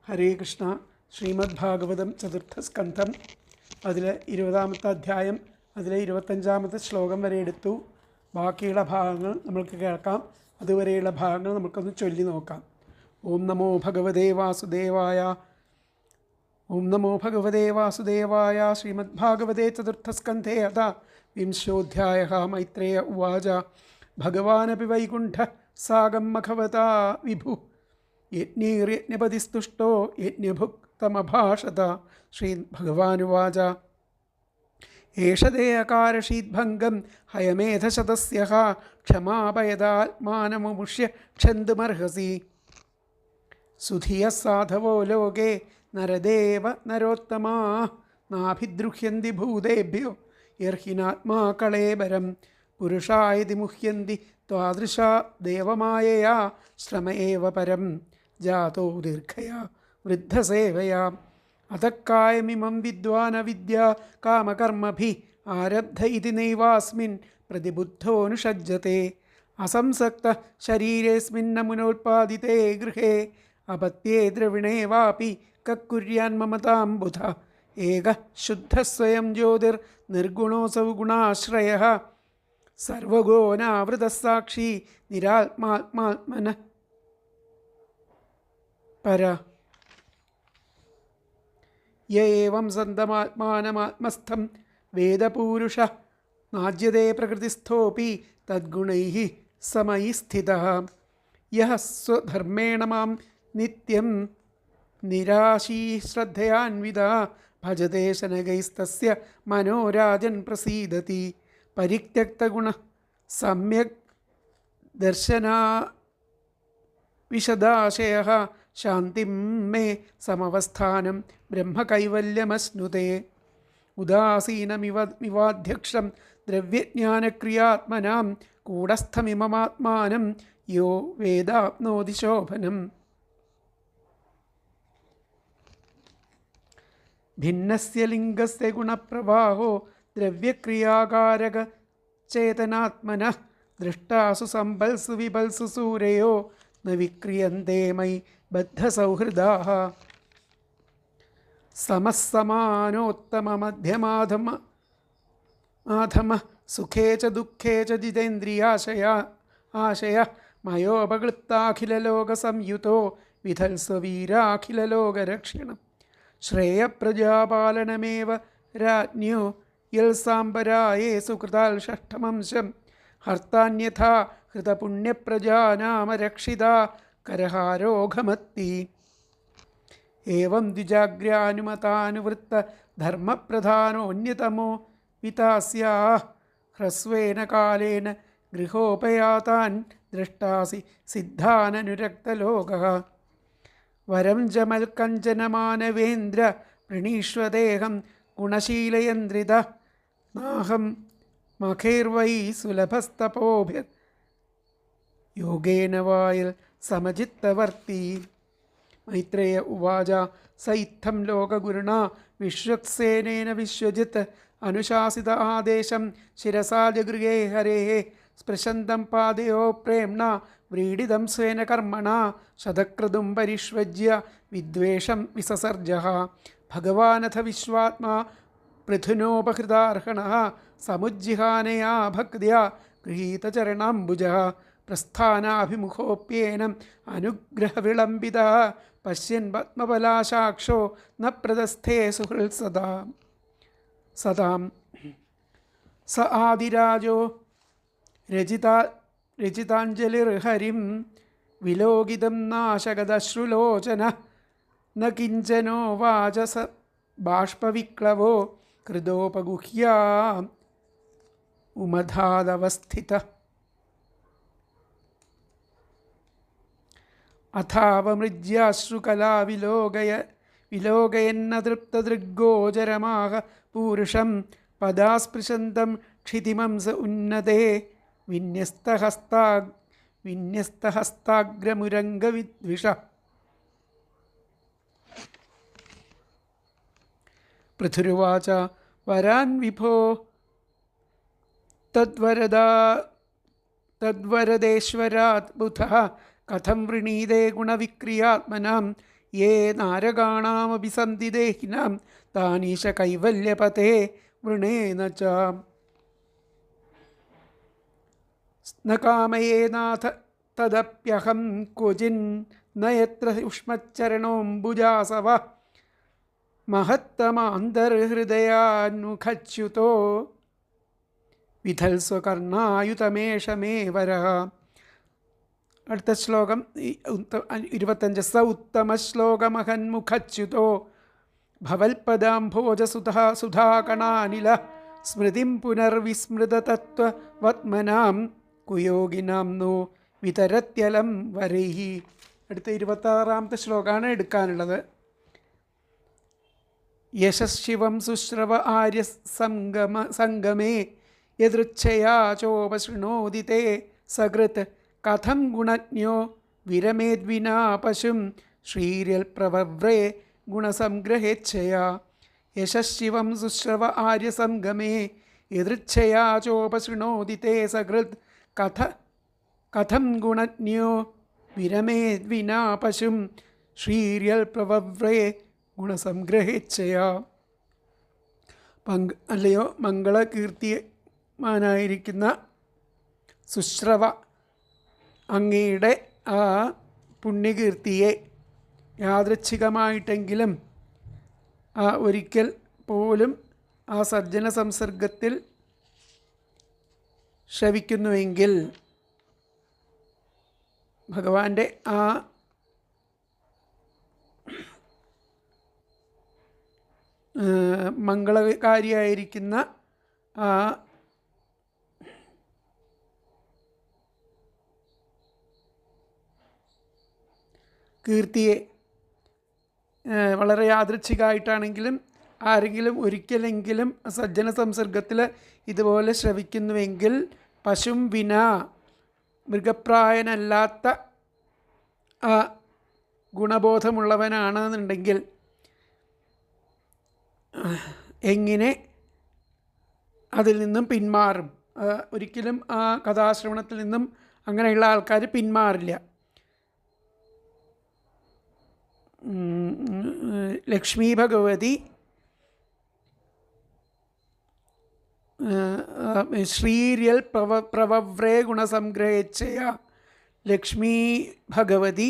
ഹരേ കൃഷ്ണ. ശ്രീമദ് ഭാഗവതം ചതുർത്ഥസ്കന്ധം, അതിൽ 20-ാമത്തെ അധ്യായം, അതിലെ 25-ാമത്തെ ശ്ലോകം വരെ എടുത്തു. ബാക്കിയുള്ള ഭാഗങ്ങൾ നമ്മൾക്ക് കേൾക്കാം. അതുവരെയുള്ള ഭാഗങ്ങൾ നമുക്കൊന്ന് ചൊല്ലി നോക്കാം. ഓം നമോ ഭഗവതേ വാസുദേവായ. ഓം നമോ ഭഗവതേ വാസുദേവായ. ശ്രീമദ് ഭാഗവതേ ചതുർത്ഥസ്കന്ധേ അഥ വിംശോധ്യായഃ. മൈത്രേയ ഉവാച. ഭഗവാനപി വൈകുണ്ഠ സാഗം മഖവതാ വിഭു യജ്ഞൈര്യജ്ഞപതിസ്തുഷ്ടോ യജ്ഞഭുക്തമഭാഷത. ശ്രീ ഭഗവാനുവാച. ഏഷ തേ അകാരശീദ്ഭംഗം ഹയമേധശതസ്യ ക്ഷമാപയതാത്മാനമുമുഷ്യ ക്ഷന്തുമർഹസി. സുധിയഃ സാധവോ ലോകേ നരദേവ നരോത്തമാ നാഭിദ്രുഹ്യന്തി ഭൂതേഭ്യോ യർഹിനാത്മാ കളേബരം. പുരുഷായതി മുഹ്യന്തി ത്വാദൃശാ ദേവമായയാ ശ്രമ ഏവ പരം ജാതോ ദീർഘയാ വൃദ്ധസേവയാ. അതക്കായമിമം വിദ്വാനവിദ്യ കാമകർമ്മഭി ആരബ്ധ ഇതി നൈവാസ്മിൻ പ്രതിബുദ്ധോനുഷജ്ജത്തെ. അസംസക്ത ശരീരേസ്മിന്ന മുനോൽപാദിതേ ഗൃഹേ അപത്യേ ദ്രവിണേ വാപി കക്കുര്യാൻ മമതാം ബുധ. ഏക ശുദ്ധ സ്വയം ജ്യോതിർ നിർഗുണോസൗ ഗുണാശ്രയഃ സർവഗോനാവൃതസാക്ഷി നിരാത്മാത്മാത്മന പര. യ ഏവം സന്തമാത്മാനമാത്മസ്ഥം വേദപൂരുഷ നാജ്യതേ പ്രകൃതിസ്ഥോപി തദ്ഗുണൈഃ സമയി സ്ഥിതഃ. യഃ സ്വധർമ്മേണ മാം നിത്യം നിരാശീ ശ്രദ്ധയാന്വിതാ ഭജതേ ശനകൈസ്തസ്യ മനോരാജൻ പ്രസീദതി. പരിത്യക്തഗുണ സമ്യക് ദർശനാ വിശദാശയഃ ശാന്തിം മേ സമവസ്ഥാനം ബ്രഹ്മകൈവല്യമശ്നുതേ. ഉദാസീനമിവാധ്യക്ഷം ദ്രവ്യജ്ഞാനക്രിയാത്മനാം കൂടസ്ഥമിമമാത്മാനം യോ വേദാപ്നോതി ശോഭനം. ഭിന്നസ്യ ലിംഗസ്യ ഗുണപ്രവാഹോ ദ്രവ്യക്രിയാകാരക ചേതനാത്മനഃ ദൃഷ്ടാസു സംബൽസു വിബൽസു സൂരയോ ന വിക്രിയന്തേ മയി ബദ്ധസൗഹൃദാഃ. സമസ്സമാനോത്തമമധ്യമാധമ സുഖേ ച ദുഃഖേ ച ജിതേന്ദ്രിയാശയ മയോപകൃത്താഖിലലോകസംയുതോ വിധൽസ്വവീരാഖിലലോകരക്ഷണം. ശ്രേയപ്രജാപാലനമേവ രാജ്ഞോ യൽസാംബരായേ സുകൃതാൽ ഷഷ്ഠമംശം ഹർത്താന്യഥാ ഹൃതപുണ്യപ്രജാനാമരക്ഷിതാ കരഹാരോഘമത്തി. ഏവം ദ്വിജാഗ്രാനുമതാനുവൃത്ത ധർമ്മപ്രധാനോന്യതമോ വിതാസ്യാഃ ഹ്രസ്വേന കാലേന ഗൃഹോപയാതാൻ ദ്രഷ്ടാസി സിദ്ധാനനുരക്തലോകഃ. വരം ജമൽക്കഞ്ചനമാനവേന്ദ്ര പ്രണീഷ്വദേഹം ഗുണശീലയന്ത്രിത നാഹം മഖൈർവൈ സുലഭസ്തപോഭിർ യോഗേന വായിൽ സമചിത്തവർത്തി. മൈത്രേയ ഉവാച. സ ഇത്തം ലോകഗുരുണാ വിശ്വക്സേനേന വിശ്വജിത് അനുശാസിത ആദേശം ശിരസാ ജഗൃഹേ ഹരേഃ സ്പൃശന്തം പാദയോ പ്രേംണ വ്രീഡിതം സ്വേന കർമ്മണാ ശതക്രതും പരിഷ്വജ്യ വിദ്വേഷം വിസസർജഃ. ഭഗവാനഥ വിശ്വാത്മാ പൃഥുനോപഹൃതാർഹണഃ സമുജ്ജിഹാനയാ ഭക്ത്യാ ഗൃഹീതചരണാംബുജഃ. പ്രസ്ഥാനാഭിമുഖോപ്യേനം അനുഗ്രഹവിളംബിതഃ പശ്യൻ പത്മപലാശാക്ഷോ ന പ്രദസ്ഥേ സുഹൃത്സദാം സദാം. സ ആദിരാജോ രചിതാഞ്ജലിർഹരിം വിലോകിതം നാശകദശ്രുലോചന ന കിഞ്ചനോ വാചസ ബാഷ്പവിക്ലവോ ഹൃദോപഗുഹ്യാ ഉമധാദവസ്ഥിത. അഥാവമൃജ്യാശ്രുകലാ വിലോകയന്നതൃപ്തദൃഗ്ഗോചരമാഹ പൂരുഷം പദാസ്പൃശന്തം ക്ഷിതിമംസ ഉന്നതേ വിന്യസ്തഹസ്താഗ്രമുരംഗവിദ്വിഷ. പൃഥുരുവാച. വരാൻ വിഭോ തദ്വരദേശ്വരാത് ബുധഃ കഥം വൃണീതേ ഗുണവിക്രിയാത്മനാം യേ നാരകാണാമഭിസന്ധി ദേഹിനാം താനീശ കൈവല്യപതേ വൃണേന ച ന കാമയേ നാഥ തദപ്യഹം ക്വചിൻ നയത്ര ഉഷ്മച്ചരണോംബുജാസവ മഹത്തമാന്തർഹൃദയാന്മുഖച്യുതോ വിധൽസ്വകർണായുതമേഷമേ വരഃ. അടുത്ത ശ്ലോകം 25. സ ഉത്തമശ്ലോകമഹന്മുഖച്യുതോ ഭവൽപദാംഭോജസുധാ സുധാകണാനില സ്മൃതിം പുനർവിസ്മൃതതത്വവത്മനാം കുയോഗിനാം നോ വിതരത്യലം വരൈഹി. അടുത്ത 26ാമത്തെ ശ്ലോകമാണ് എടുക്കാനുള്ളത്. യശഃശിവം സുശ്രവ ആര്യ സംഗമേ യദൃച്ഛയാ ചോപശൃണോതി തേ സകൃത് കഥം ഗുണജ്ഞോ വിരമേദ്വിനാ പശും ശ്രീര്യൽപ്രവവ്രേ ഗുണസംഗ്രഹേച്ഛയാ. യശഃശിവം സുശ്രവ ആര്യ സംഗമേ യദൃച്ഛയാ ചോപശൃണോതി തേ സകൃത് കഥം ഗുണജ്ഞോ വിരമേദ്വിനാ പശും ശ്രീര്യൽപ്രവവ്രേ ഗുണസംഗ്രഹേച്ഛയാ. അല്ലയോ മംഗളകീർത്തിമാനായിരിക്കുന്ന സുശ്രവ, അങ്ങയുടെ ആ പുണ്യകീർത്തിയെ യാദൃച്ഛികമായിട്ടെങ്കിലും ഒരിക്കൽ പോലും ആ സജ്ജന സംസർഗത്തിൽ ശ്രവിക്കുന്നുവെങ്കിൽ ഭഗവാന്റെ ആ മംഗളകാരിയായിരിക്കുന്ന ആ കീർത്തിയെ വളരെ യാദൃച്ഛികമായിട്ടാണെങ്കിലും ആരെങ്കിലും ഒരിക്കലെങ്കിലും സജ്ജന സംസർഗത്തിൽ ഇതുപോലെ ശ്രവിക്കുന്നുവെങ്കിൽ പശും വിന മൃഗപ്രായനല്ലാത്ത ആ ഗുണബോധമുള്ളവനാണെന്നുണ്ടെങ്കിൽ എങ്ങനെ അതിൽ നിന്നും പിന്മാറും? ഒരിക്കലും ആ കഥാശ്രവണത്തിൽ നിന്നും അങ്ങനെയുള്ള ആൾക്കാർ പിന്മാറില്ല. ലക്ഷ്മി ഭഗവതി ശ്രീര്യൽ പ്രവവ്രേ ഗുണസംഗ്രഹേച്ഛയ. ലക്ഷ്മി ഭഗവതി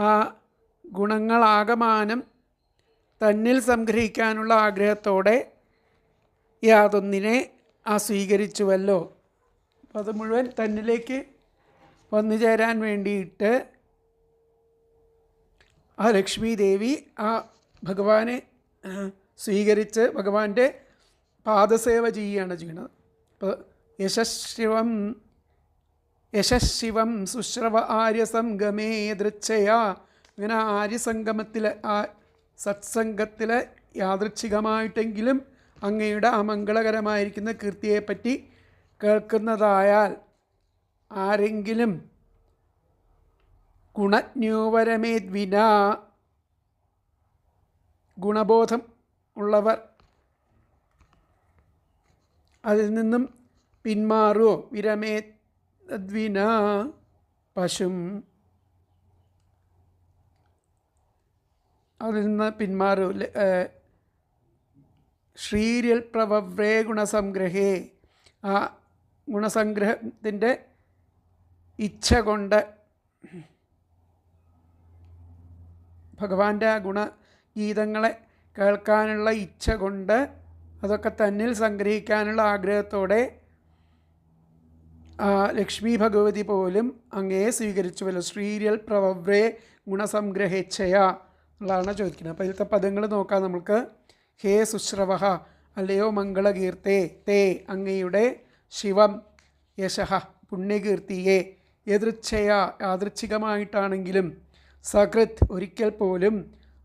ആ ഗുണങ്ങളാകമാനം തന്നിൽ സംഗ്രഹിക്കാനുള്ള ആഗ്രഹത്തോടെ യാതൊന്നിനെ സ്വീകരിച്ചുവല്ലോ. അപ്പോൾ അത് മുഴുവൻ തന്നിലേക്ക് വന്നു ചേരാൻ വേണ്ടിയിട്ട് ആ ലക്ഷ്മി ദേവി ആ ഭഗവാനെ സ്വീകരിച്ച് ഭഗവാന്റെ പാദസേവ ചെയ്യുകയാണ് ചെയ്യുന്നത്. അപ്പോൾ യശഃശിവം സുശ്രവ ആര്യസംഗമേ ദൃച്ഛയ. അങ്ങനെ ആര്യസംഗമത്തിൽ ആ സത്സംഗത്തിൽ യാദൃച്ഛികമായിട്ടെങ്കിലും അങ്ങയുടെ ആ മംഗളകരമായിരിക്കുന്ന കീർത്തിയെപ്പറ്റി കേൾക്കുന്നതായാൽ ആരെങ്കിലും ഗുണജ്ഞോവരമേദ്വിന ഗുണബോധം ഉള്ളവർ അതിൽ നിന്നും പിന്മാറുമോ? വിരമേദ്വിന പശും അതിൽ നിന്ന് പിന്മാറും. ശ്രീര്യൽ പ്രവവ്രേ ഗുണസംഗ്രഹേ. ആ ഗുണസംഗ്രഹത്തിൻ്റെ ഇച്ഛ കൊണ്ട് ഭഗവാന്റെ ആ ഗുണഗീതങ്ങളെ കേൾക്കാനുള്ള ഇച്ഛ കൊണ്ട് അതൊക്കെ തന്നിൽ സംഗ്രഹിക്കാനുള്ള ആഗ്രഹത്തോടെ ലക്ഷ്മി ഭഗവതി പോലും അങ്ങയെ സ്വീകരിച്ചുവല്ലോ. ശ്രീര്യൽ പ്രവവ്രേ ഗുണസംഗ്രഹേച്ഛയ എന്നുള്ളതാണ് ചോദിക്കുന്നത്. അപ്പോൾ ഇതിലത്തെ പദങ്ങൾ നോക്കാം നമുക്ക്. ഹേ സുശ്രവ, അല്ലയോ മംഗളകീർത്തേ, തേ അങ്ങയുടെ ശിവം, യശഃ പുണ്യകീർത്തിയെ, യദൃച്ഛയ യാദൃച്ഛികമായിട്ടാണെങ്കിലും, സകൃത് ഒരിക്കൽ പോലും,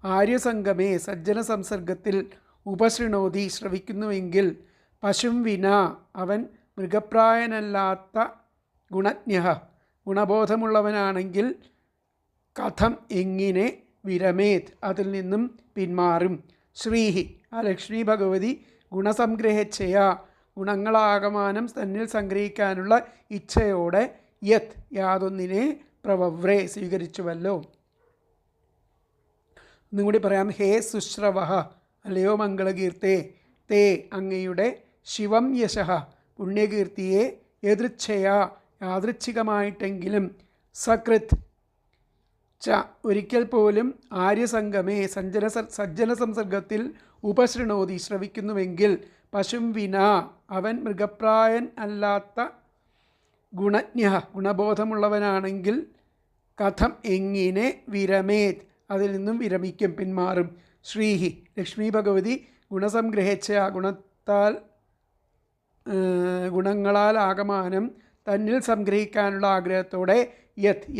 ആര്യസംഗമേ സജ്ജന സംസർഗത്തിൽ, ഉപശൃണോതി ശ്രവിക്കുന്നുവെങ്കിൽ, പശും വിന അവൻ മൃഗപ്രായനല്ലാത്ത ഗുണജ്ഞ ഗുണബോധമുള്ളവനാണെങ്കിൽ, കഥം എങ്ങനെ, വിരമേത് അതിൽ നിന്നും പിന്മാറും, ശ്രീഹി ആ ലക്ഷ്മി ഭഗവതി ഗുണസംഗ്രഹേച്ഛയ ഗുണങ്ങളാകമാനം തന്നിൽ സംഗ്രഹിക്കാനുള്ള ഇച്ഛയോടെ, യത് യാതൊന്നിനെ, പ്രവവ്രേ സ്വീകരിച്ചുവല്ലോ. ഒന്നും കൂടി പറയാം. ഹേ സുശ്രവ, അല്ലയോ മംഗളകീർത്തേ, തേ അങ്ങയുടെ ശിവം യശഃ പുണ്യകീർത്തിയെ യദൃച്ഛയാ യാദൃച്ഛികമായിട്ടെങ്കിലും സകൃത് ച ഒരിക്കൽ പോലും ആര്യസംഗമേ സജ്ജന സംസർഗത്തിൽ ഉപശൃണോതി ശ്രവിക്കുന്നുവെങ്കിൽ പശും വിന അവൻ മൃഗപ്രായൻ അല്ലാത്ത ഗുണജ്ഞ ഗുണബോധമുള്ളവനാണെങ്കിൽ കഥം എങ്ങനെ വിരമേത് അതിൽ നിന്നും വിരമിക്കും, പിന്മാറും. ശ്രീഹി ലക്ഷ്മി ഭഗവതി ഗുണസംഗ്രഹിച്ച ഗുണങ്ങളാൽ ആകമാനം തന്നിൽ സംഗ്രഹിക്കാനുള്ള ആഗ്രഹത്തോടെ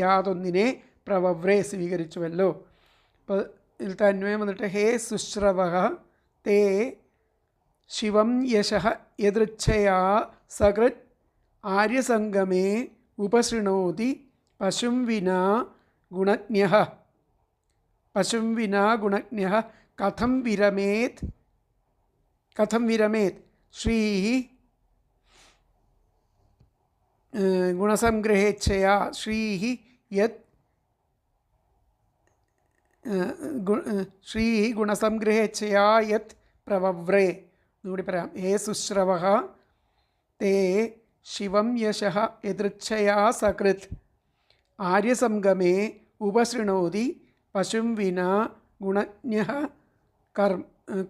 യാതൊന്നിനെ പ്രവവ്രേ സ്വീകരിച്ചുവല്ലോ. അപ്പോൾ ഇതിൽ തന്വയം വന്നിട്ട് ഹേ സുശ്രവ തേ ശിവം യശഃ യദൃച്ഛയാ സകൃത് ആര്യസംഗമേ ഉപശൃണോതി പശും വിനാ ഗുണജ്ഞഃ കഥം വിരമേത് ശ്രീ ഗുണസംഗ്രഹേച്ഛയാ ഗുണസംഗ്രഹേച്ഛയാ യത് പ്രവവ്രേ. എന്നുകൂടി പറയാം. ഹേ സുശ്രവ തേ ശിവം യശഃ യദൃച്ഛയാ സകൃത് ആര്യസംഗമേ ഉപശൃണോതി പശും വിനാ ഗുണജ്ഞഃ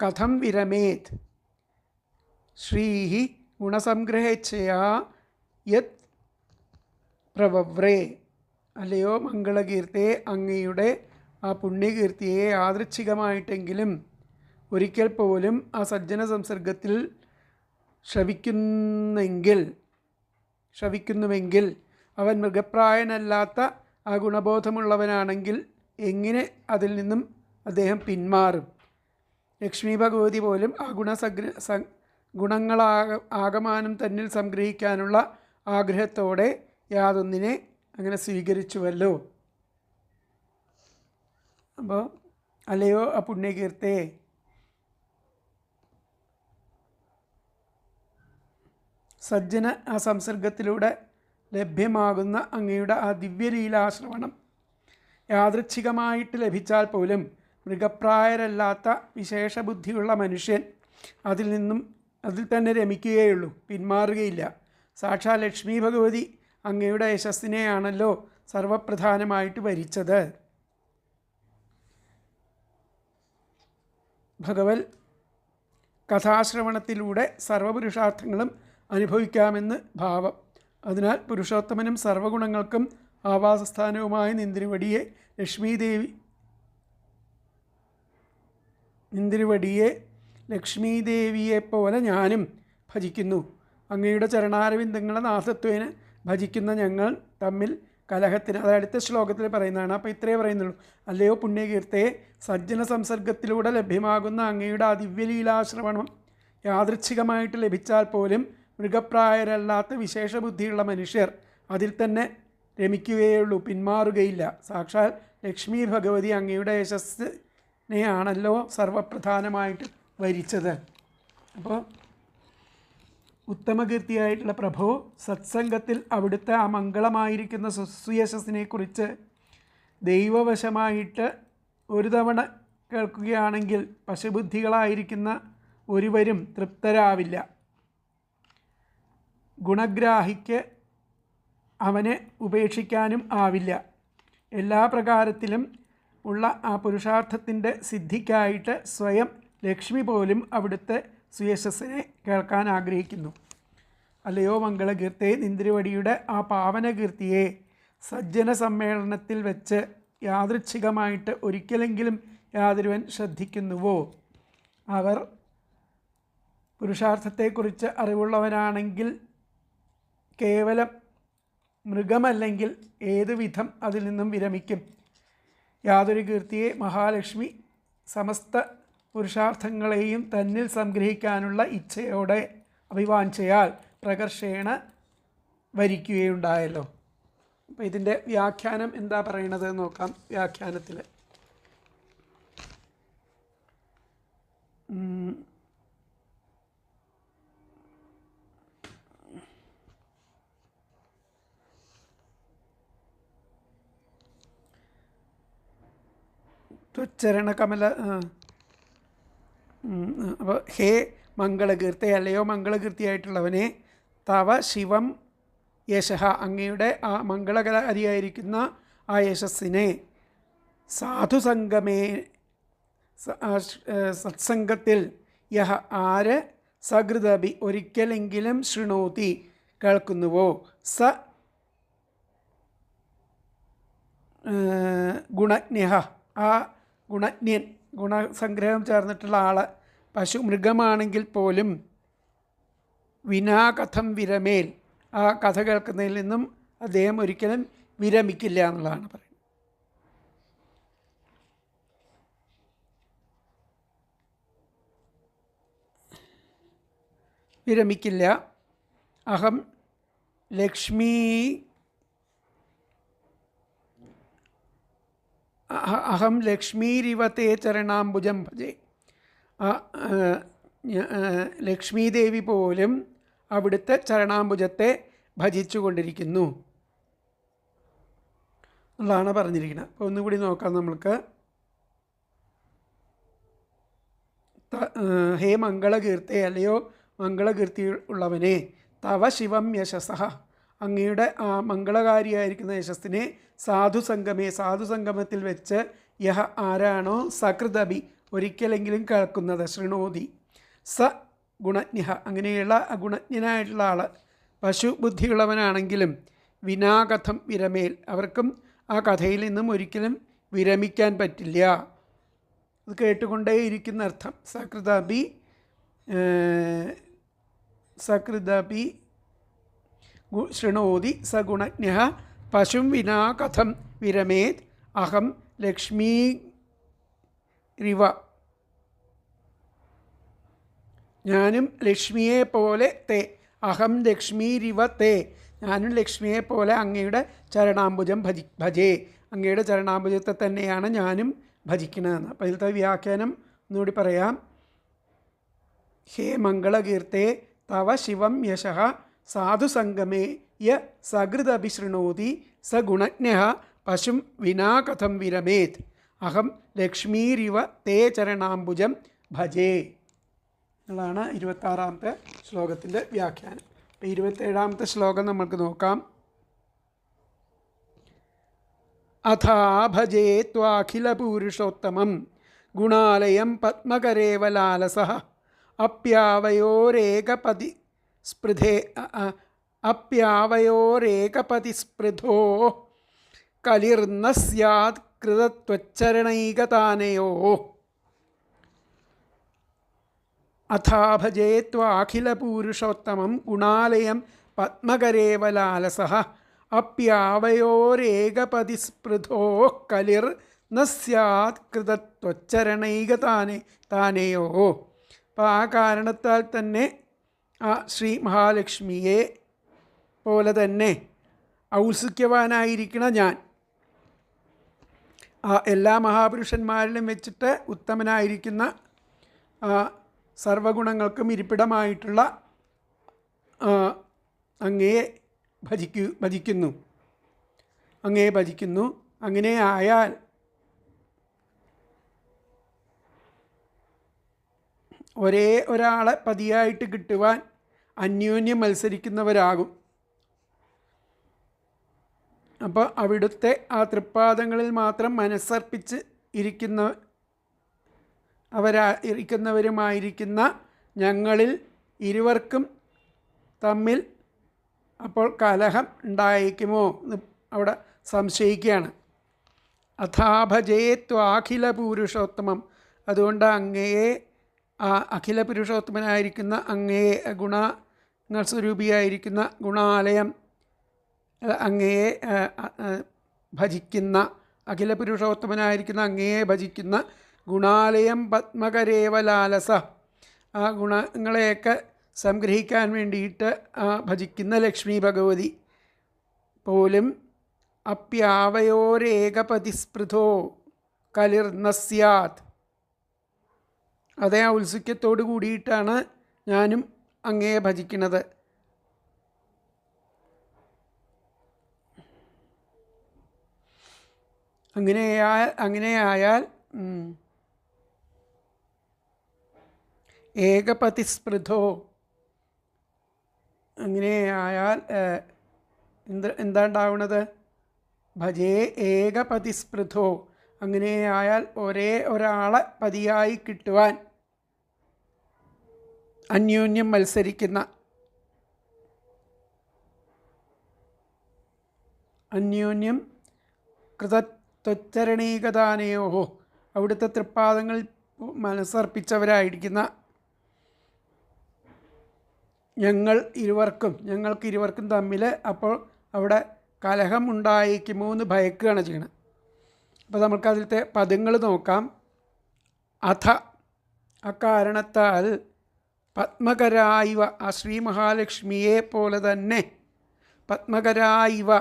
കഥം വിരമേത് ശ്രീ ഗുണസംഗ്രഹേച്ഛയാ യത് പ്രവവ്രേ. അല്ലയോ മംഗളകീർത്തേ, അങ്ങയുടെ ആ പുണ്യകീർത്തിയെ യാദൃച്ഛികമായിട്ടെങ്കിലും ഒരിക്കൽ പോലും ആ സജ്ജന സംസർഗത്തിൽ ശ്രവിക്കുന്നുവെങ്കിൽ അവൻ മൃഗപ്രായനല്ലാത്ത ആ ഗുണബോധമുള്ളവനാണെങ്കിൽ എങ്ങനെ അതിൽ നിന്നും അദ്ദേഹം പിന്മാറും? ലക്ഷ്മി ഭഗവതി പോലും ആ ഗുണങ്ങളാകമാനം തന്നിൽ സംഗ്രഹിക്കാനുള്ള ആഗ്രഹത്തോടെ യാതൊന്നിനെ അങ്ങനെ സ്വീകരിച്ചുവല്ലോ. അപ്പോൾ അല്ലയോ ആ പുണ്യകീർത്തേ, സജ്ജന ആ സംസർഗത്തിലൂടെ ലഭ്യമാകുന്ന അങ്ങയുടെ ആ ദിവ്യലീലാശ്രവണം യാദൃച്ഛികമായിട്ട് ലഭിച്ചാൽ പോലും മൃഗപ്രായരല്ലാത്ത വിശേഷബുദ്ധിയുള്ള മനുഷ്യൻ അതിൽ തന്നെ രമിക്കുകയുള്ളൂ, പിന്മാറുകയില്ല. സാക്ഷാൽ ലക്ഷ്മി ഭഗവതി അങ്ങയുടെ യശസ്സിനെയാണല്ലോ സർവപ്രധാനമായിട്ട് ഭരിച്ചത്. ഭഗവത് കഥാശ്രവണത്തിലൂടെ സർവപുരുഷാർത്ഥങ്ങളും അനുഭവിക്കാമെന്ന് ഭാവം. അതിനാൽ പുരുഷോത്തമനും സർവഗുണങ്ങൾക്കും ആവാസസ്ഥാനവുമായ നിന്തിരുവടിയെ ലക്ഷ്മീദേവിയെപ്പോലെ ഞാനും ഭജിക്കുന്നു. അങ്ങയുടെ ചരണാരവിന്ദങ്ങളെ നാഥത്വേന ഭജിക്കുന്ന ഞങ്ങൾ തമ്മിൽ കലഹത്തിന്, അത് അടുത്ത ശ്ലോകത്തിൽ പറയുന്നതാണ്. അപ്പോൾ ഇത്രയേ പറയുന്നുള്ളൂ. അല്ലയോ പുണ്യകീർത്തയെ, സജ്ജന സംസർഗത്തിലൂടെ ലഭ്യമാകുന്ന അങ്ങയുടെ ആ ദിവ്യലീലാശ്രവണം യാദൃച്ഛികമായിട്ട് ലഭിച്ചാൽ പോലും മൃഗപ്രായരല്ലാത്ത വിശേഷബുദ്ധിയുള്ള മനുഷ്യർ അതിൽ തന്നെ രമിക്കുകയുള്ളൂ, പിന്മാറുകയില്ല. സാക്ഷാൽ ലക്ഷ്മി ഭഗവതി അങ്ങയുടെ യശസ്സിനെയാണല്ലോ സർവപ്രധാനമായിട്ട് വരിച്ചത്. അപ്പോൾ ഉത്തമകീർത്തിയായിട്ടുള്ള പ്രഭു, സത്സംഗത്തിൽ അവിടുത്തെ ആ മംഗളമായിരിക്കുന്ന സുയശസ്സിനെക്കുറിച്ച് ദൈവവശമായിട്ട് ഒരു തവണ കേൾക്കുകയാണെങ്കിൽ പശുബുദ്ധികളായിരിക്കുന്ന ഒരുവരും തൃപ്തരാവില്ല. ഗുണഗ്രാഹിക്ക് അവനെ ഉപേക്ഷിക്കാനും ആവില്ല. എല്ലാ പ്രകാരത്തിലും ഉള്ള ആ പുരുഷാർത്ഥത്തിൻ്റെ സിദ്ധിക്കായിട്ട് സ്വയം ലക്ഷ്മി പോലും അവിടുത്തെ സുയശസ്സിനെ കേൾക്കാൻ ആഗ്രഹിക്കുന്നു. അല്ലയോ മംഗളകീർത്തെ, നിന്തിരുവടിയുടെ ആ പാവനകീർത്തിയെ സജ്ജന സമ്മേളനത്തിൽ വെച്ച് യാദൃച്ഛികമായിട്ട് ഒരിക്കലെങ്കിലും യാതൊരുവൻ ശ്രദ്ധിക്കുന്നുവോ? അവർ പുരുഷാർത്ഥത്തെക്കുറിച്ച് അറിവുള്ളവനാണെങ്കിൽ കേവലം മൃഗമല്ലെങ്കിൽ ഏതു വിധം അതിൽ നിന്നും വിരമിക്കും? യാതൊരു കീർത്തിയെ മഹാലക്ഷ്മി സമസ്ത പുരുഷാർത്ഥങ്ങളെയും തന്നിൽ സംഗ്രഹിക്കാനുള്ള ഇച്ഛയോടെ അഭിവാഞ്ചയാൽ പ്രകർഷേണ വരിക്കുകയുണ്ടായല്ലോ. അപ്പോൾ ഇതിൻ്റെ വ്യാഖ്യാനം എന്താ പറയണത് നോക്കാം. വ്യാഖ്യാനത്തിൽ ത്വച്ചരണ കമല അപ്പോൾ ഹേ മംഗളകീർത്തി അല്ലയോ മംഗളകീർത്തിയായിട്ടുള്ളവനെ തവ ശിവം യശഃ അങ്ങയുടെ ആ മംഗളകാരിയായിരിക്കുന്ന ആ യശസ്സിനെ സാധുസംഗമേ സത്സംഗത്തിൽ യഹ ആര് സകൃതബി ഒരിക്കലെങ്കിലും ശൃണോതി കേൾക്കുന്നുവോ സ ഗുണജ്ഞ ആ ഗുണജ്ഞൻ ഗുണസംഗ്രഹം ചേർന്നിട്ടുള്ള ആൾ പശു മൃഗമാണെങ്കിൽ പോലും വിനാകഥം വിരമേൽ ആ കഥ കേൾക്കുന്നതിൽ നിന്നും അദ്ദേഹം ഒരിക്കലും വിരമിക്കില്ല എന്നുള്ളതാണ് പറയുന്നത്. വിരമിക്കില്ല. അഹം ലക്ഷ്മീരിവത്തെ ചരണാംബുജം ഭജേ. ലക്ഷ്മീദേവി പോലും അവിടുത്തെ ചരണാംബുജത്തെ ഭജിച്ചു കൊണ്ടിരിക്കുന്നു എന്നുള്ളതാണ് പറഞ്ഞിരിക്കുന്നത്. അപ്പോൾ ഒന്നുകൂടി നോക്കാം നമ്മൾക്ക്. ഹേ മംഗളകീർത്തെ അല്ലയോ മംഗളകീർത്തി ഉള്ളവനെ തവ ശിവം യശസ്സഃ അങ്ങയുടെ ആ മംഗളകാരിയായിരിക്കുന്ന യശസ്സിനെ സാധുസംഗമത്തിൽ വെച്ച് യഹ ആരാണോ സകൃതബി ഒരിക്കലെങ്കിലും കേൾക്കുന്നത് ശൃണോതി സ ഗുണജ്ഞ അങ്ങനെയുള്ള ഗുണജ്ഞനായിട്ടുള്ള ആൾ പശു ബുദ്ധിയുള്ളവനാണെങ്കിലും വിനാകഥം വിരമേൽ അവർക്കും ആ കഥയിൽ നിന്നും ഒരിക്കലും വിരമിക്കാൻ പറ്റില്ല. അത് കേട്ടുകൊണ്ടേയിരിക്കുന്ന അർത്ഥം. സകൃതബി ശൃണോതി സ ഗുണജ്ഞ പശും വിനാ കഥം വിരമേത് അഹം ലക്ഷ്മീരിവ ഞാനും ലക്ഷ്മിയെ പോലെ തേ അഹം ലക്ഷ്മീരിവ തേ ഞാനും ലക്ഷ്മിയെ പോലെ അങ്ങയുടെ ചരണാംബുജം ഭജേ അങ്ങയുടെ ചരണാംബുജത്തെ തന്നെയാണ് ഞാനും ഭജിക്കണമെന്ന്. അപ്പോൾ ഇതിലത്തെ വ്യാഖ്യാനം ഒന്നുകൂടി പറയാം. ഹേ മംഗളകീർത്തെ തവ ശിവം യശഃ സാധുസംഗമേ യ സകൃതഭിശൃണോതി സ ഗുണജ്ഞ പശും വിനാ കഥം വിരമേത് അഹം ലക്ഷ്മീരിവ തേ ചരണാംബുജം ഭജേ എന്നുള്ളതാണ് 26ാമത്തെ ശ്ലോകത്തിൻ്റെ വ്യാഖ്യാനം. അപ്പോൾ 27ാമത്തെ ശ്ലോകം നമുക്ക് നോക്കാം. അഥാ ഭജേ ത്വാഖിലപൂരുഷോത്തമം ഗുണാലയം പത്മകരേവലാലസഃ അപ്യാവയോരേകപതിസ്പൃധോ കലിർന്ന സ്യാത് കൃതത്വച്ചരണൈകതാനയോ. അഥാ ഭജേ ത്വാഖിലപൂരുഷോത്തമം ഗുണാലയം പത്മകരേവലാലസഃ അപ്യാവയോരേകപതിസ്പൃധോ കലിർ ന സ്യാത് കൃതത്വച്ചരണൈകതാനയോ. അപ്പോൾ ആ കാരണത്താൽ തന്നെ ആ ശ്രീ മഹാലക്ഷ്മിയെ പോലെ തന്നെ ഔത്സുക്യവാനായിരിക്കണ ഞാൻ ആ എല്ലാ മഹാപുരുഷന്മാരിലും വെച്ചിട്ട് ഉത്തമനായിരിക്കുന്ന സർവഗുണങ്ങൾക്കും ഇരിപ്പിടമായിട്ടുള്ള അങ്ങയെ ഭജിക്കുന്നു. അങ്ങനെ ആയാൽ ഒരേ ഒരാളെ പതിയായിട്ട് കിട്ടുവാൻ അന്യോന്യം മത്സരിക്കുന്നവരാകും. അപ്പോൾ അവിടുത്തെ ആ തൃപ്പാദങ്ങളിൽ മാത്രം മനസ്സർപ്പിച്ച് ഇരിക്കുന്നവരുമായിരിക്കുന്ന ഞങ്ങളിൽ ഇരുവർക്കും തമ്മിൽ അപ്പോൾ കലഹം ഉണ്ടായേക്കുമോ എന്ന് അവിടെ സംശയിക്കുകയാണ്. അഥാഭജേ ത്വാഖില പുരുഷോത്തമം അതുകൊണ്ട് അങ്ങയെ ആ അഖില പുരുഷോത്തമനായിരിക്കുന്ന അങ്ങയെ ഗുണങ്ങൾ സ്വരൂപിയായിരിക്കുന്ന ഗുണാലയം അങ്ങയെ ഭജിക്കുന്ന അഖില പുരുഷോത്തമനായിരിക്കുന്ന അങ്ങയെ ഭജിക്കുന്ന ഗുണാലയം പത്മകരേവലാലസ ആ ഗുണങ്ങളെയൊക്കെ സംഗ്രഹിക്കാൻ വേണ്ടിയിട്ട് ഭജിക്കുന്ന ലക്ഷ്മി ഭഗവതി പോലും അപ്യാവയോരേകപതിസ്പൃധോ കലിർന്ന സ്യാത് അതേ ഔത്സുക്യത്തോട് കൂടിയിട്ടാണ് ഞാനും അങ്ങയെ ഭജിക്കുന്നത്. അങ്ങനെയായാൽ ഏകപതിസ്പൃഥോ അങ്ങനെ ആയാൽ എന്താ ഉണ്ടാവുന്നത്? ഭജേ ഏകപതിസ്പൃഥോ അങ്ങനെ ആയാൽ ഒരേ ഒരാളെ പതിയായി കിട്ടുവാൻ അന്യോന്യം മത്സരിക്കുന്ന അന്യോന്യം കൃതത്വച്ചരണീകദാനയോഹോ അവിടുത്തെ തൃപ്പാദങ്ങളിൽ മനസ്സർപ്പിച്ചവരായിരിക്കുന്ന ഞങ്ങൾക്ക് ഇരുവർക്കും തമ്മിൽ അപ്പോൾ അവിടെ കലഹം ഉണ്ടായേക്കുമോ എന്ന് ഭയക്കുകയാണ് ചെയ്യണം. അപ്പോൾ നമുക്കതിലത്തെ പദങ്ങൾ നോക്കാം. അഥ അക്കാരണത്താൽ പത്മകരായിവ ആ ശ്രീ മഹാലക്ഷ്മിയെ പോലെ തന്നെ പത്മകരായിവ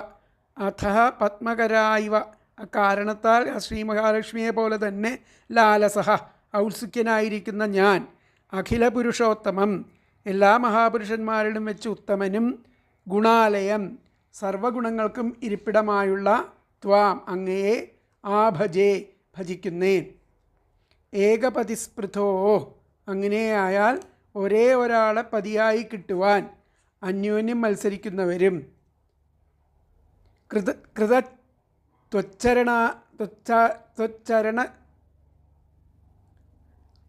അഥ പത്മകരായിവ അക്കാരണത്താൽ ആ ശ്രീ മഹാലക്ഷ്മിയെ പോലെ തന്നെ ലാലസഹ ഔത്സുക്യനായിരിക്കുന്ന ഞാൻ അഖില പുരുഷോത്തമം എല്ലാ മഹാപുരുഷന്മാരിലും വെച്ച് ഉത്തമനും ഗുണാലയം സർവഗുണങ്ങൾക്കും ഇരിപ്പിടമായുള്ള ത്വാം അങ്ങയെ ആഭജേ ഭജിക്കുന്നേൻ. ഏകപതിസ്പൃഥോ അങ്ങനെയായാൽ ഒരേ ഒരാളെ പതിയായി കിട്ടുവാൻ അന്യോന്യം മത്സരിക്കുന്നവരും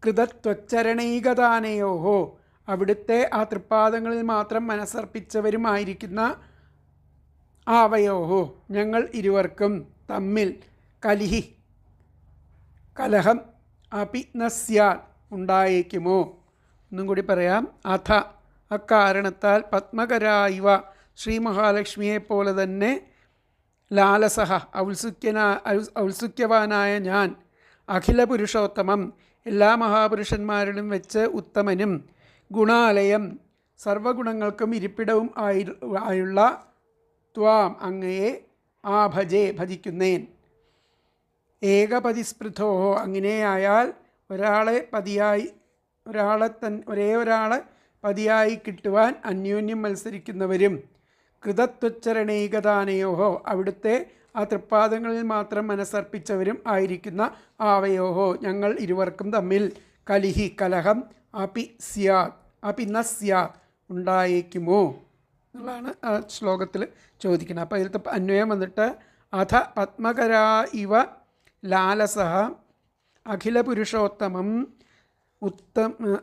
കൃതത്വച്ചരണീകദാനയോഹോ അവിടുത്തെ ആ തൃപ്പാദങ്ങളിൽ മാത്രം മനസ്സർപ്പിച്ചവരുമായിരിക്കുന്ന ആവയോഹോ ഞങ്ങൾ ഇരുവർക്കും തമ്മിൽ കലഹം അപി നസ്യാൽ ഉണ്ടായേക്കുമോ? ഒന്നും കൂടി പറയാം. അഥ അക്കാരണത്താൽ പത്മകരായിവ ശ്രീ മഹാലക്ഷ്മിയെപ്പോലെ തന്നെ ലാലസഹ ഔത്സുക്യവാനായ ഞാൻ അഖില പുരുഷോത്തമം എല്ലാ മഹാപുരുഷന്മാരിലും വെച്ച് ഉത്തമനും ഗുണാലയം സർവഗുണങ്ങൾക്കും ഇരിപ്പിടവും ആയുള്ള ത്വാം അങ്ങയെ ഭജിക്കുന്നേൻ. ഏകപതിസ്പൃഥോ അങ്ങനെയായാൽ ഒരേ ഒരാളെ പതിയായി കിട്ടുവാൻ അന്യോന്യം മത്സരിക്കുന്നവരും കൃതത്വച്ചരണീകദാനയോഹോ അവിടുത്തെ ആ തൃപ്പാദങ്ങളിൽ മാത്രം മനസ്സർപ്പിച്ചവരും ആയിരിക്കുന്ന ആവയോഹോ ഞങ്ങൾ ഇരുവർക്കും തമ്മിൽ കലഹം അപി നസ്യാത് ഉണ്ടായേക്കുമോ എന്നുള്ളതാണ് ആ ശ്ലോകത്തിൽ ചോദിക്കുന്നത്. അപ്പോൾ അതിലത്തെ അന്വയം വന്നിട്ട് അഥ പത്മകരാ ഇവ ലാലസഹ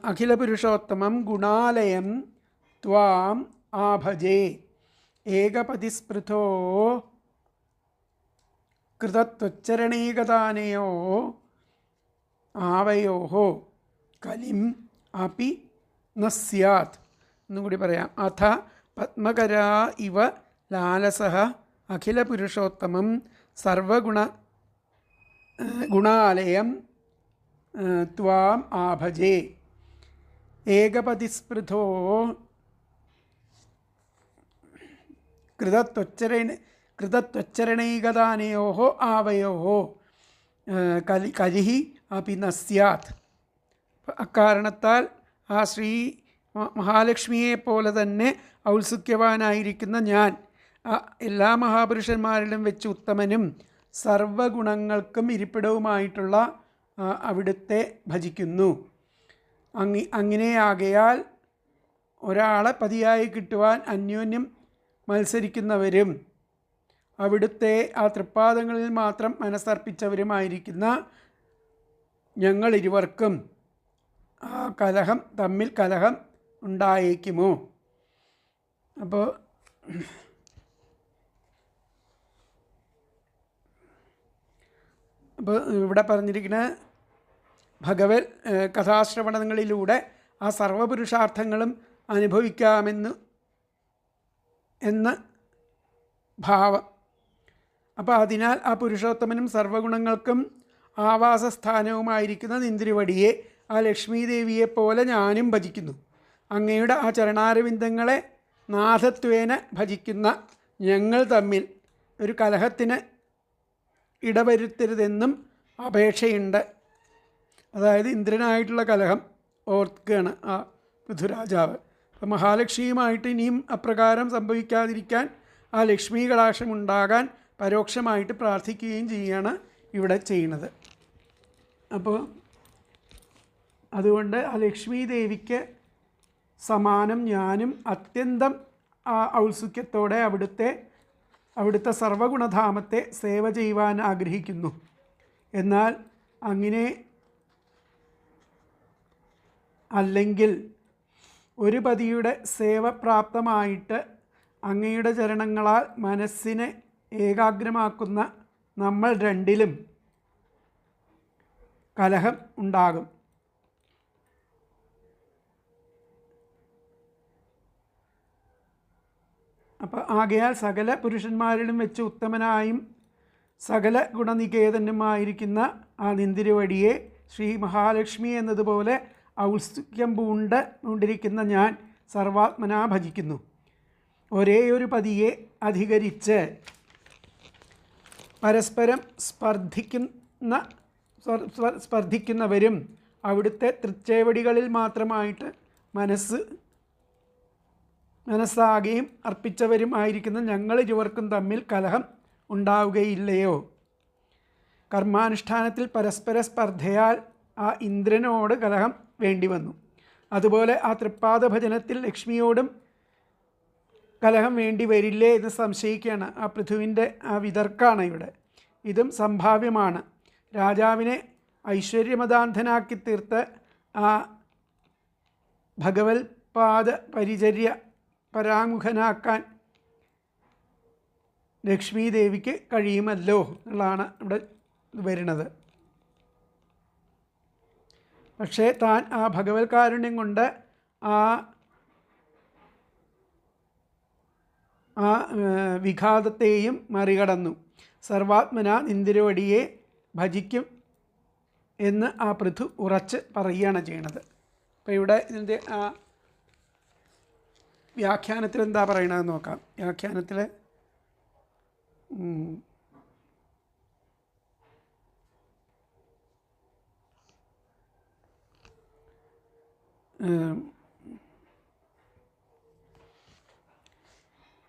അഖിലപുരുഷോത്തമം ഗുണാലയം ത്വാം ആഭജേ. ഏകപതിസ്പൃഥോ കൃതത്വച്ചരണീകദാനയോ ആവയോഹോ കലിം അപി നസ്യാത്. എന്നും കൂടി പറയാം. അഥ പത്മകരാ ഇവ ലാലസഹ അഖിലപുരുഷോത്തമം ഗുണാലയം ത്വാം ആഭജേ. ഏകപതിസ്പൃഥോ കൃതത്വച്ചരണീകദാനയോഹോ ആവയോഹോ കലിഹി അപി നസ്യാത്. അക്കാരണത്താൽ ആ ശ്രീ മഹാലക്ഷ്മിയെപ്പോലെ തന്നെ ഔത്സുക്യവാനായിരിക്കുന്ന ഞാൻ എല്ലാ മഹാപുരുഷന്മാരിലും വെച്ച് ഉത്തമനും സർവഗുണങ്ങൾക്കും ഇരിപ്പിടവുമായിട്ടുള്ള അവിടുത്തെ ഭജിക്കുന്നു. അങ്ങനെയാകയാൽ ഒരാളെ പതിയായി കിട്ടുവാൻ അന്യോന്യം മത്സരിക്കുന്നവരും അവിടുത്തെ ആ തൃപ്പാദങ്ങളിൽ മാത്രം മനസ്സർപ്പിച്ചവരുമായിരിക്കുന്ന ഞങ്ങളിരുവർക്കും ആ തമ്മിൽ കലഹം ഉണ്ടായേക്കുമോ? അപ്പോൾ ഇവിടെ പറഞ്ഞിരിക്കുന്ന ഭഗവത് കഥാശ്രവണങ്ങളിലൂടെ ആ സർവപുരുഷാർത്ഥങ്ങളും അനുഭവിക്കാമെന്ന് ഭാവം. അപ്പോൾ അതിനാൽ ആ പുരുഷോത്തമനും സർവഗുണങ്ങൾക്കും ആവാസസ്ഥാനവുമായിരിക്കുന്ന നിന്തിരുവടിയെ ആ ലക്ഷ്മീദേവിയെപ്പോലെ ഞാനും ഭജിക്കുന്നു. അങ്ങയുടെ ആ ചരണാരവിന്ദങ്ങളെ നാഥത്വേന ഭജിക്കുന്ന ഞങ്ങൾ തമ്മിൽ ഒരു കലഹത്തിന് ഇടവരുത്തരുതെന്നും അപേക്ഷയുണ്ട്. അതായത് ഇന്ദ്രനായിട്ടുള്ള കലഹം ഓർക്കുകയാണ് ആ പൃഥ്വിരാജാവ്. അപ്പം മഹാലക്ഷ്മിയുമായിട്ട് ഇനിയും അപ്രകാരം സംഭവിക്കാതിരിക്കാൻ ആ ലക്ഷ്മീ കടാക്ഷം ഉണ്ടാകാൻ പരോക്ഷമായിട്ട് പ്രാർത്ഥിക്കുകയും ചെയ്യുകയാണ് ഇവിടെ ചെയ്യുന്നത്. അപ്പോൾ അതുകൊണ്ട് ആ ലക്ഷ്മി ദേവിക്ക് സമാനം ഞാനും അത്യന്തം ഔത്സുക്യത്തോടെ അവിടുത്തെ സർവഗുണധാമത്തെ സേവ ചെയ്യുവാൻ ആഗ്രഹിക്കുന്നു. എന്നാൽ അങ്ങനെ അല്ലെങ്കിൽ ഒരു പതിയുടെ സേവ പ്രാപ്തമായിട്ട് അങ്ങയുടെ ചരണങ്ങളാൽ മനസ്സിനെ ഏകാഗ്രമാക്കുന്ന നമ്മൾ രണ്ടിലും കലഹം ഉണ്ടാകും. അപ്പോൾ ആകയാൽ സകല പുരുഷന്മാരിലും വെച്ച് ഉത്തമനായും സകല ഗുണനികേതനുമായിരിക്കുന്ന ആ നിന്തിരുവടിയെ ശ്രീ മഹാലക്ഷ്മി എന്നതുപോലെ ഔത്സുക്യം പൂണ്ടിരിക്കുന്ന ഞാൻ സർവാത്മനാ ഭജിക്കുന്നു. ഒരേയൊരു പതിയെ അധികരിച്ച് പരസ്പരം സ്പർദ്ധിക്കുന്നവരും അവിടുത്തെ തൃച്ചേവടികളിൽ മാത്രമായിട്ട് മനസ്സാകെയും അർപ്പിച്ചവരും ആയിരിക്കുന്ന ഞങ്ങളിരുവർക്കും തമ്മിൽ കലഹം ഉണ്ടാവുകയില്ലയോ? കർമാനുഷ്ഠാനത്തിൽ പരസ്പര സ്പർദ്ധയാൽ ആ ഇന്ദ്രനോട് കലഹം വേണ്ടി വന്നു. അതുപോലെ ആ തൃപ്പാദ ഭജനത്തിൽ ലക്ഷ്മിയോടും കലഹം വേണ്ടി വരില്ലേ എന്ന് സംശയിക്കുകയാണ്. ആ പൃഥുവിൻ്റെ ആ വിതർക്കാണ് ഇവിടെ. ഇതും സംഭാവ്യമാണ്. രാജാവിനെ ഐശ്വര്യമദാന്ധനാക്കി തീർത്ത് ആ ഭഗവത്പാദ പരിചര്യ പരാമുഖനാക്കാൻ ലക്ഷ്മി ദേവിക്ക് കഴിയുമല്ലോ എന്നുള്ളതാണ് ഇവിടെ വരുന്നത്. പക്ഷേ താൻ ആ ഭഗവത് കാരുണ്യം കൊണ്ട് ആ വിഘാതത്തെയും മറികടന്നു. സർവാത്മന നിന്തിരുവടിയെ ഭജിക്കും എന്ന് ആ പൃഥു ഉറച്ച് പറയുകയാണ് ചെയ്യണത്. അപ്പോൾ ഇവിടെ ഇതിൻ്റെ ആ വ്യാഖ്യാനത്തിൽ എന്താ പറയണതെന്ന് നോക്കാം. വ്യാഖ്യാനത്തിൽ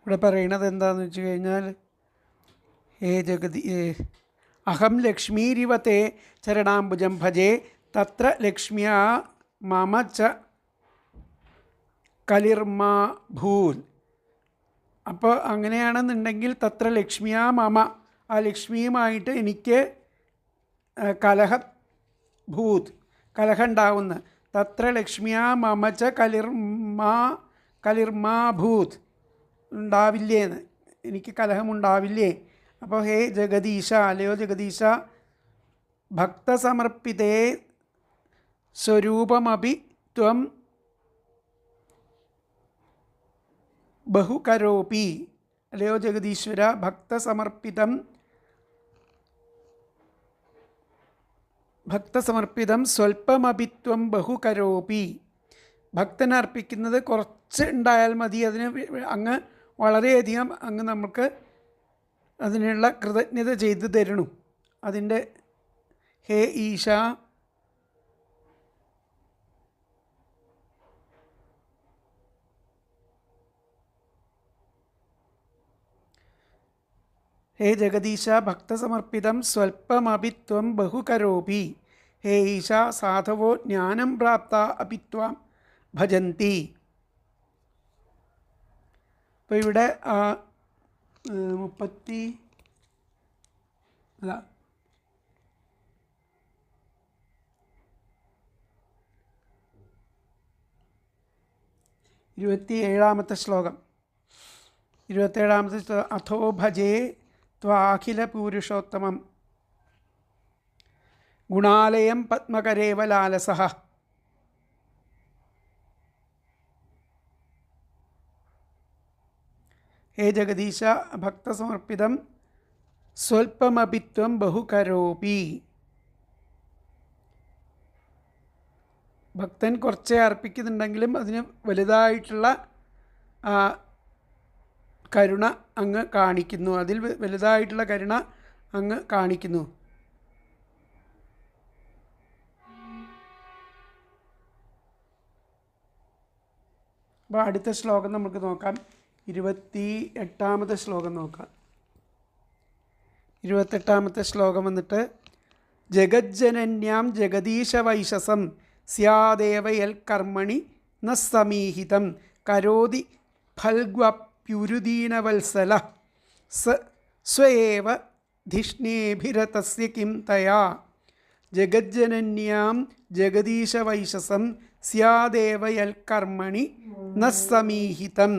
ഇവിടെ പറയണത് എന്താണെന്ന് വെച്ച് കഴിഞ്ഞാൽ ഹേ ജഗതി അഹം ലക്ഷ്മീരിവത്തെ ചരണാംബുജം ഭജേ തത്ര ലക്ഷ്മ്യാ മമ ച കലിർമാ ഭൂൽ. അപ്പോൾ അങ്ങനെയാണെന്നുണ്ടെങ്കിൽ തത്ര ലക്ഷ്മിയാ മമ, ആ ലക്ഷ്മിയുമായിട്ട് എനിക്ക് കലഹം ഉണ്ടാവുന്ന തത്ര ലക്ഷ്മിയാ മമ ച കലിർമാ ഭൂത് ഉണ്ടാവില്ലേന്ന്, എനിക്ക് കലഹമുണ്ടാവില്ലേ? അപ്പോൾ ഹേ ജഗദീശ, അല്ലയോ ജഗദീശ, ഭക്തസമർപ്പിതേ സ്വരൂപമപി ത്വം ബഹുകരോപി. അല്ലയോ ജഗദീശ്വര, ഭക്തസമർപ്പിതം സ്വൽപ്പമപിത്വം ബഹുകരോപി. ഭക്തനർപ്പിക്കുന്നത് കുറച്ച് ഉണ്ടായാൽ മതി, അതിന് അങ്ങ് വളരെയധികം അങ്ങ് നമുക്ക് അതിനുള്ള കൃതജ്ഞത ചെയ്തു തരണു. അതിൻ്റെ ഹേ ഈശ, ഹേ ജഗദീശ, ഭക്തസമർപ്പിതം സ്വൽപ്പമപി ത്വം ബഹുകരോപി. ഹേ ഈശ, സാധവോ ജ്ഞാനം പ്രാപ്ത അപി ത്വാം ഭജന്തി. അപ്പോൾ ഇവിടെ 27ാമത്തെ ശ്ലോകം. അഥോ ഭജേ ത്വാഖില പുരുഷോത്തമം ഗുണാലയം പത്മകരേവ ലാലസഃ. ഹേ ജഗദീശ, ഭക്തസമർപ്പിതം സ്വൽപ്പമപിത്വം ബഹുകരോപി. ഭക്തൻ കുറച്ചേ അർപ്പിക്കുന്നുണ്ടെങ്കിലും അതിന് വലുതായിട്ടുള്ള കരുണ അങ്ങ് കാണിക്കുന്നു, അതിൽ വലുതായിട്ടുള്ള കരുണ അങ്ങ് കാണിക്കുന്നു. അപ്പോൾ അടുത്ത ശ്ലോകം നമുക്ക് നോക്കാം. 28ാമത്തെ ശ്ലോകം നോക്കാം. 28ാമത്തെ ശ്ലോകം വന്നിട്ട് ജഗജ്ജനന്യാം ജഗദീശവൈശസം സ്യാദേവ യൽ കർമ്മണി ന സമീഹിതം കരോതി ഫൽഗ്വപ്യുരുദീനവത്സല സ്വയേവ ധിഷ്ണേഭിരതസ്യ കിം തയാ ജഗജ്ജനന്യാം ജഗദീശവൈശസം സ്യാദേവ യൽ കർമ്മണി ന സമീഹിതം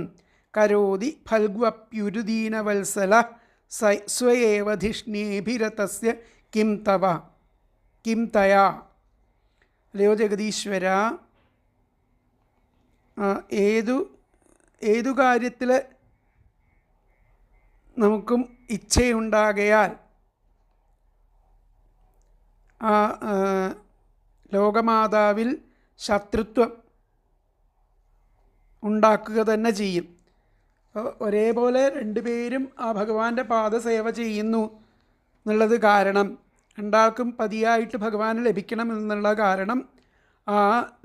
കരോതി ഫൽഗ്വപ്യുരുദീനവത്സല സ്വയേവ ധിഷ്ണേഭിരതസ്യ കിം തയാ. അല്ലയോ ജഗദീശ്വര, ഏതു കാര്യത്തിൽ നമുക്കും ഇച്ഛയുണ്ടാകയാൽ ആ ലോകമാതാവിൽ ശത്രുത്വം ഉണ്ടാക്കുക തന്നെ ചെയ്യും. ഒരേപോലെ രണ്ടുപേരും ആ ഭഗവാന്റെ പാദസേവ ചെയ്യുന്നു എന്നുള്ളത് കാരണം, രണ്ടാൾക്കും പതിയായിട്ട് ഭഗവാനെ ലഭിക്കണം എന്നുള്ള കാരണം ആ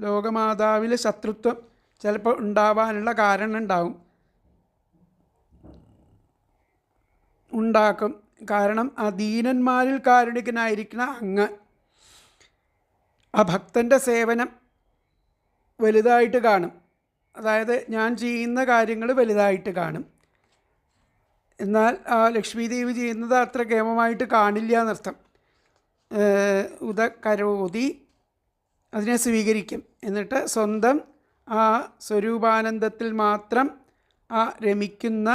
ലോകമാതാവിൽ ശത്രുത്വം ചിലപ്പോൾ ഉണ്ടാവാനുള്ള കാരണം ഉണ്ടാക്കും. കാരണം ആ ദീനന്മാരിൽ കാരുണികനായിരിക്കുന്ന അങ്ങ് ആ ഭക്തൻ്റെ സേവനം വലുതായിട്ട് കാണും. അതായത് ഞാൻ ചെയ്യുന്ന കാര്യങ്ങൾ വലുതായിട്ട് കാണും. എന്നാൽ ആ ലക്ഷ്മീദേവി ചെയ്യുന്നത് അത്ര കേമമായിട്ട് കാണില്ല എന്നർത്ഥം. കരോതി അതിനെ സ്വീകരിക്കും. എന്നിട്ട് സ്വന്തം ആ സ്വരൂപാനന്ദത്തിൽ മാത്രം ആ രമിക്കുന്ന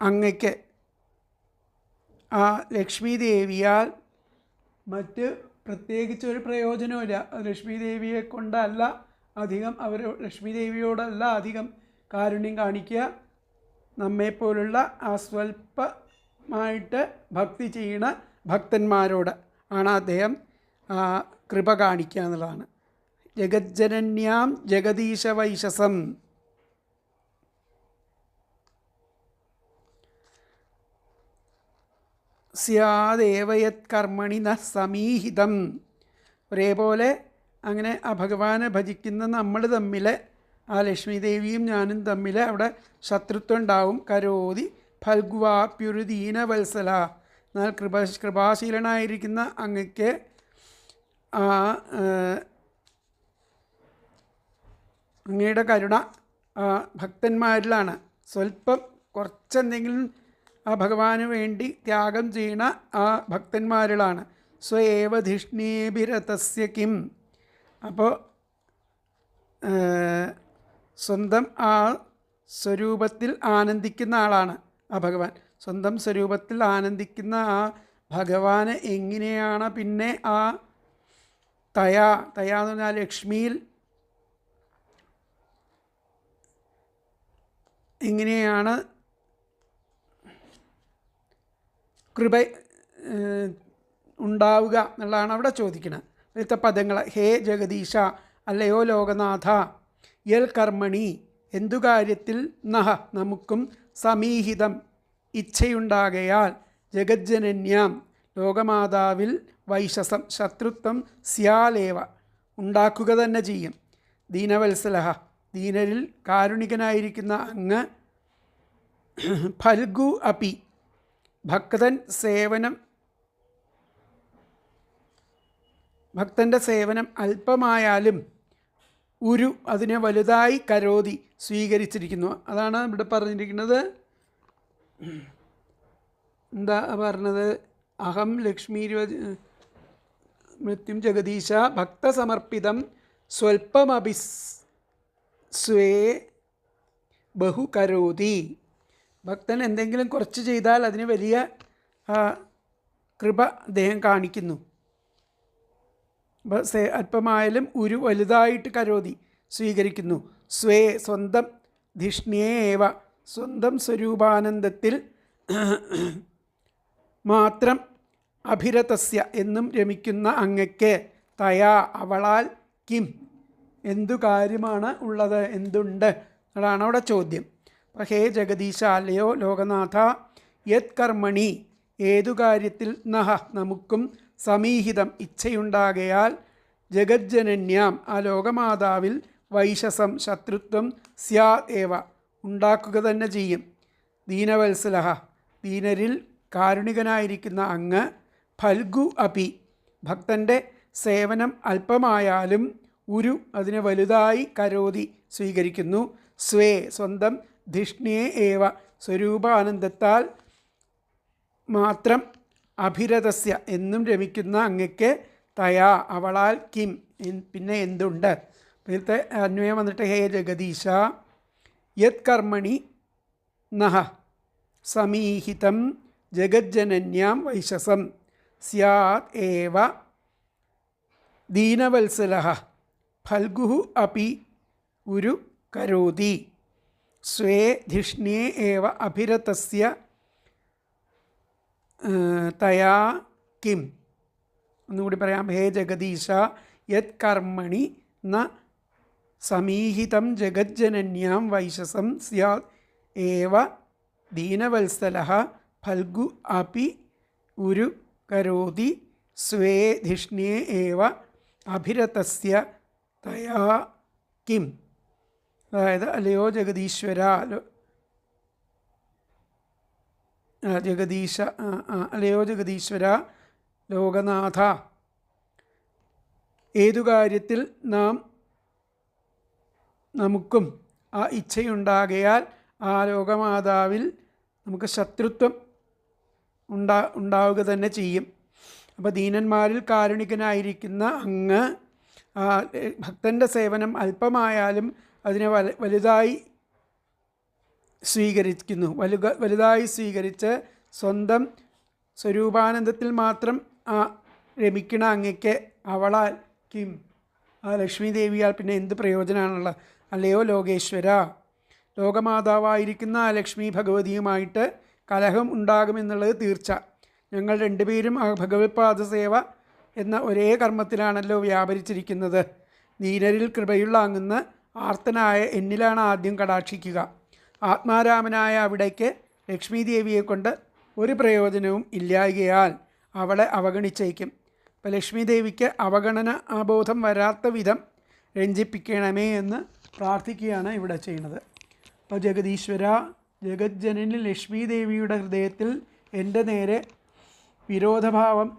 അങ്ങയ്ക്ക് ആ ലക്ഷ്മീദേവിയാൽ മറ്റ് പ്രത്യേകിച്ചൊരു പ്രയോജനമില്ല. ലക്ഷ്മീദേവിയെ കൊണ്ടല്ല അധികം ലക്ഷ്മീദേവിയോടല്ല അധികം കാരുണ്യം കാണിക്കുക, നമ്മെപ്പോലുള്ള ആ സ്വല്പമായിട്ട് ഭക്തി ചെയ്യുന്ന ഭക്തന്മാരോട് ആണ് അദ്ദേഹം കൃപ കാണിക്കുക എന്നുള്ളതാണ്. ജഗജ്ജനന്യാം ജഗദീശവൈശസം സ്യാദേവയത് കർമ്മണി ന സമീഹിതം. ഒരേപോലെ അങ്ങനെ ആ ഭഗവാനെ ഭജിക്കുന്ന നമ്മൾ തമ്മിൽ, ആ ലക്ഷ്മീദേവിയും ഞാനും തമ്മിൽ അവിടെ ശത്രുത്വം ഉണ്ടാവും. കരോതി ഫൽഗ്വാപ്യുരുദീനവത്സല. എന്നാൽ കൃപാശീലനായിരിക്കുന്ന അങ്ങയ്ക്ക് ആ അങ്ങയുടെ കരുണ ഭക്തന്മാരിലാണ്. സ്വല്പം കുറച്ചെന്തെങ്കിലും ആ ഭഗവാന് വേണ്ടി ത്യാഗം ചെയ്യണ ആ ഭക്തന്മാരിലാണ്. സ്വയേവ ധിഷ്ണേഭിരതസ്യ കിം. അപ്പോൾ സ്വന്തം ആ സ്വരൂപത്തിൽ ആനന്ദിക്കുന്ന ആളാണ് ആ ഭഗവാൻ. സ്വന്തം സ്വരൂപത്തിൽ ആനന്ദിക്കുന്ന ആ ഭഗവാന് എങ്ങനെയാണ് പിന്നെ ആ തയാ എന്ന് പറഞ്ഞാൽ ലക്ഷ്മിയിൽ എങ്ങനെയാണ് കൃപ ഉണ്ടാവുക എന്നുള്ളതാണ് അവിടെ ചോദിക്കുന്നത്. അടുത്ത പദങ്ങൾ: ഹേ ജഗദീശ, അല്ലയോ ലോകനാഥ, യൽ കർമ്മണി, എന്തു കാര്യത്തിൽ, നഹ നമുക്കും, സമീഹിതം ഇച്ഛയുണ്ടാകയാൽ, ജഗജ്ജനന്യാം ലോകമാതാവിൽ, വൈശസം ശത്രുത്വം, സ്യാലേവ ഉണ്ടാക്കുക തന്നെ ചെയ്യും, ദീനവത്സലഹ ദീനരിൽ കാരുണികനായിരിക്കുന്ന അങ്ങ്, ഫൽഗു അപി ഭക്തൻ്റെ സേവനം അല്പമായാലും അതിനെ വലുതായി കരോതി സ്വീകരിച്ചിരിക്കുന്നു. അതാണ് ഇവിടെ പറഞ്ഞിരിക്കുന്നത്. എന്താ പറഞ്ഞത്? അഹം ലക്ഷ്മീ മൃത്യും ജഗദീശ ഭക്തസമർപ്പിതം സ്വൽപ്പമപി സ്വേ ബഹു കരോതി. ഭക്തൻ എന്തെങ്കിലും കുറച്ച് ചെയ്താൽ അതിന് വലിയ കൃപ അദ്ദേഹം കാണിക്കുന്നു. അല്പമായാലും വലുതായിട്ട് കരോതി സ്വീകരിക്കുന്നു. സ്വേ സ്വന്തം, ധിഷ്ണ്യേവ സ്വന്തം സ്വരൂപാനന്ദത്തിൽ മാത്രം, അഭിരതസ്യ എന്നും രമിക്കുന്ന അങ്ങയ്ക്ക്, തയാ അവളാൽ, കിം എന്തു കാര്യമാണ് ഉള്ളത്, എന്തുണ്ട് അതാണ് അവിടെ ചോദ്യം. അപ്പോൾ ഹേ ജഗദീശ, അല്ലയോ ലോകനാഥ, യത് കർമ്മണി ഏതു കാര്യത്തിൽ, നഹ നമുക്കും, സമീഹിതം ഇച്ഛയുണ്ടാകയാൽ, ജഗജ്ജനന്യാം ആ ലോകമാതാവിൽ, വൈശസം ശത്രുത്വം, സ്യാ ഏവ ഉണ്ടാക്കുക തന്നെ ചെയ്യും, ദീനവത്സലഹ ദീനരിൽ കാരുണികനായിരിക്കുന്ന അങ്ങ്, ഫൽഗു അപി ഭക്തൻ്റെ സേവനം അല്പമായാലും ഉരു അതിനെ വലുതായി കരോതി സ്വീകരിക്കുന്നു. സ്വേ സ്വന്തം ധിഷ്ണ്യേ ഏവ സ്വരൂപാനന്ദത്താൽ മാത്രം അഭിരതസ്യ എന്നും രമിക്കുന്ന അങ്ങയ്ക്ക് തയാ അവളാൽ കിം പിന്നെ എന്തുണ്ട്. ഇതിലത്തെ അന്വയം വന്നിട്ട് ഹേ ജഗദീശ യത് കർമ്മണി നഹ സമീഹിതം ജഗജ്ജനന്യാം വൈശസം സ്യാത് ഏവ ദീനവത്സലഃ ഫൽഗുഃ അപി ഉരു കരോതി സ്വേ ധിഷ്ണ്യേ ഏവ അഭിരതസ്യ തയാ കിം. ഒന്നുകൂടി പറയാം. ഹേ ജഗദീശ യത് കർമ്മണി ന സമീഹിതം ജഗജ്ജനന്യാം വൈശസം സ്യാത് ഏവ ദീനവത്സലഃ ഫൽഗു അപി ഉരു കരോതി സ്വേ ധിഷ്ണ്യേ ഏവ അഭിരതസ്യ തയാ കിം. അതായത് അല്ലയോ ജഗദീശ്വര അല്ലയോ ജഗദീശ്വര ലോകനാഥ, ഏതു കാര്യത്തിൽ നമുക്കും ആ ഇച്ഛയുണ്ടാകയാൽ ആ ലോകമാതാവിൽ നമുക്ക് ശത്രുത്വം ഉണ്ടാവുക തന്നെ ചെയ്യും. അപ്പോൾ ദീനന്മാരിൽ കാരുണികനായിരിക്കുന്ന അങ്ങ് ഭക്തൻ്റെ സേവനം അല്പമായാലും അതിനെ വലുതായി സ്വീകരിക്കുന്നു. വലുതായി സ്വീകരിച്ച് സ്വന്തം സ്വരൂപാനന്ദത്തിൽ മാത്രം രമിക്കണ അങ്ങയ്ക്ക് അവളാൽ കിം ആ ലക്ഷ്മി ദേവിയാൽ പിന്നെ എന്ത് പ്രയോജനമാണുള്ളത്. അല്ലയോ ലോകേശ്വര, ലോകമാതാവായിരിക്കുന്ന ആ ലക്ഷ്മി ഭഗവതിയുമായിട്ട് കലഹം ഉണ്ടാകുമെന്നുള്ളത് തീർച്ച. ഞങ്ങൾ രണ്ടുപേരും ആ ഭഗവത്പാദസേവ എന്ന ഒരേ കർമ്മത്തിലാണല്ലോ വ്യാപരിച്ചിരിക്കുന്നത്. ദീനരിൽ കൃപയുള്ള അങ്ങ് ആർത്തനായ എന്നിലാണ് ആദ്യം കടാക്ഷിക്കുക. ആത്മാരാമനായ അവിടേക്ക് ലക്ഷ്മി ദേവിയെ കൊണ്ട് ഒരു പ്രയോജനവും ഇല്ലായകയാൽ അവളെ അവഗണിച്ചേക്കും. അപ്പോൾ ലക്ഷ്മി ദേവിക്ക് അവഗണന ബോധം വരാത്ത വിധം രഞ്ജിപ്പിക്കണമേ എന്ന് പ്രാർത്ഥിക്കുകയാണ് ഇവിടെ ചെയ്യുന്നത്. അപ്പോൾ ജഗദീശ്വര, ജഗജ്ജനനി ലക്ഷ്മി ദേവിയുടെ ഹൃദയത്തിൽ എൻ്റെ നേരെ വിരോധഭാവം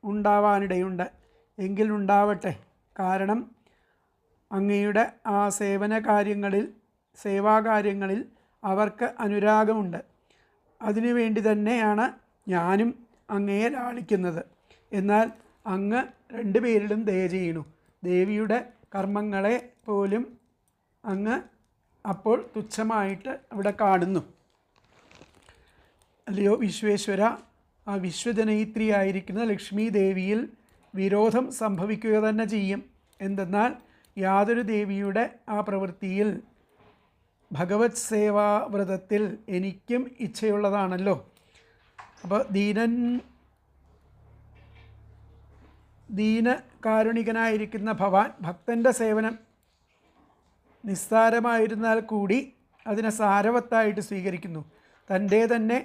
ഉണ്ടാവാനിടയുണ്ട്. എങ്കിൽ ഉണ്ടാവട്ടെ. കാരണം അങ്ങയുടെ ആ സേവാകാര്യങ്ങളിൽ അവർക്ക് അനുരാഗമുണ്ട്. അതിനുവേണ്ടി തന്നെയാണ് ഞാനും അങ്ങയെ ലാളിക്കുന്നത്. എന്നാൽ അങ്ങ് രണ്ടുപേരിലും ദയ ചെയ്യണു. ദേവിയുടെ കർമ്മങ്ങളെ പോലും അങ്ങ് അപ്പോൾ തുച്ഛമായിട്ട് അവിടെ കാണുന്നു. അല്ലയോ വിശ്വേശ്വര, ആ വിശ്വജനയിത്രിയായിരിക്കുന്ന ലക്ഷ്മി ദേവിയിൽ വിരോധം സംഭവിക്കുക തന്നെ ചെയ്യും. എന്തെന്നാൽ യാതൊരു ദേവിയുടെ ആ പ്രവൃത്തിയിൽ ഭഗവത് സേവാവ്രതത്തിൽ എനിക്കും ഇച്ഛയുള്ളതാണല്ലോ. അപ്പോൾ ദീനകാരുണികനായിരിക്കുന്ന ഭവാൻ ഭക്തൻ്റെ സേവനം നിസ്സാരമായിരുന്നാൽ കൂടി അതിനെ സാരവത്തായിട്ട് സ്വീകരിക്കുന്നു. തൻ്റെ തന്നെ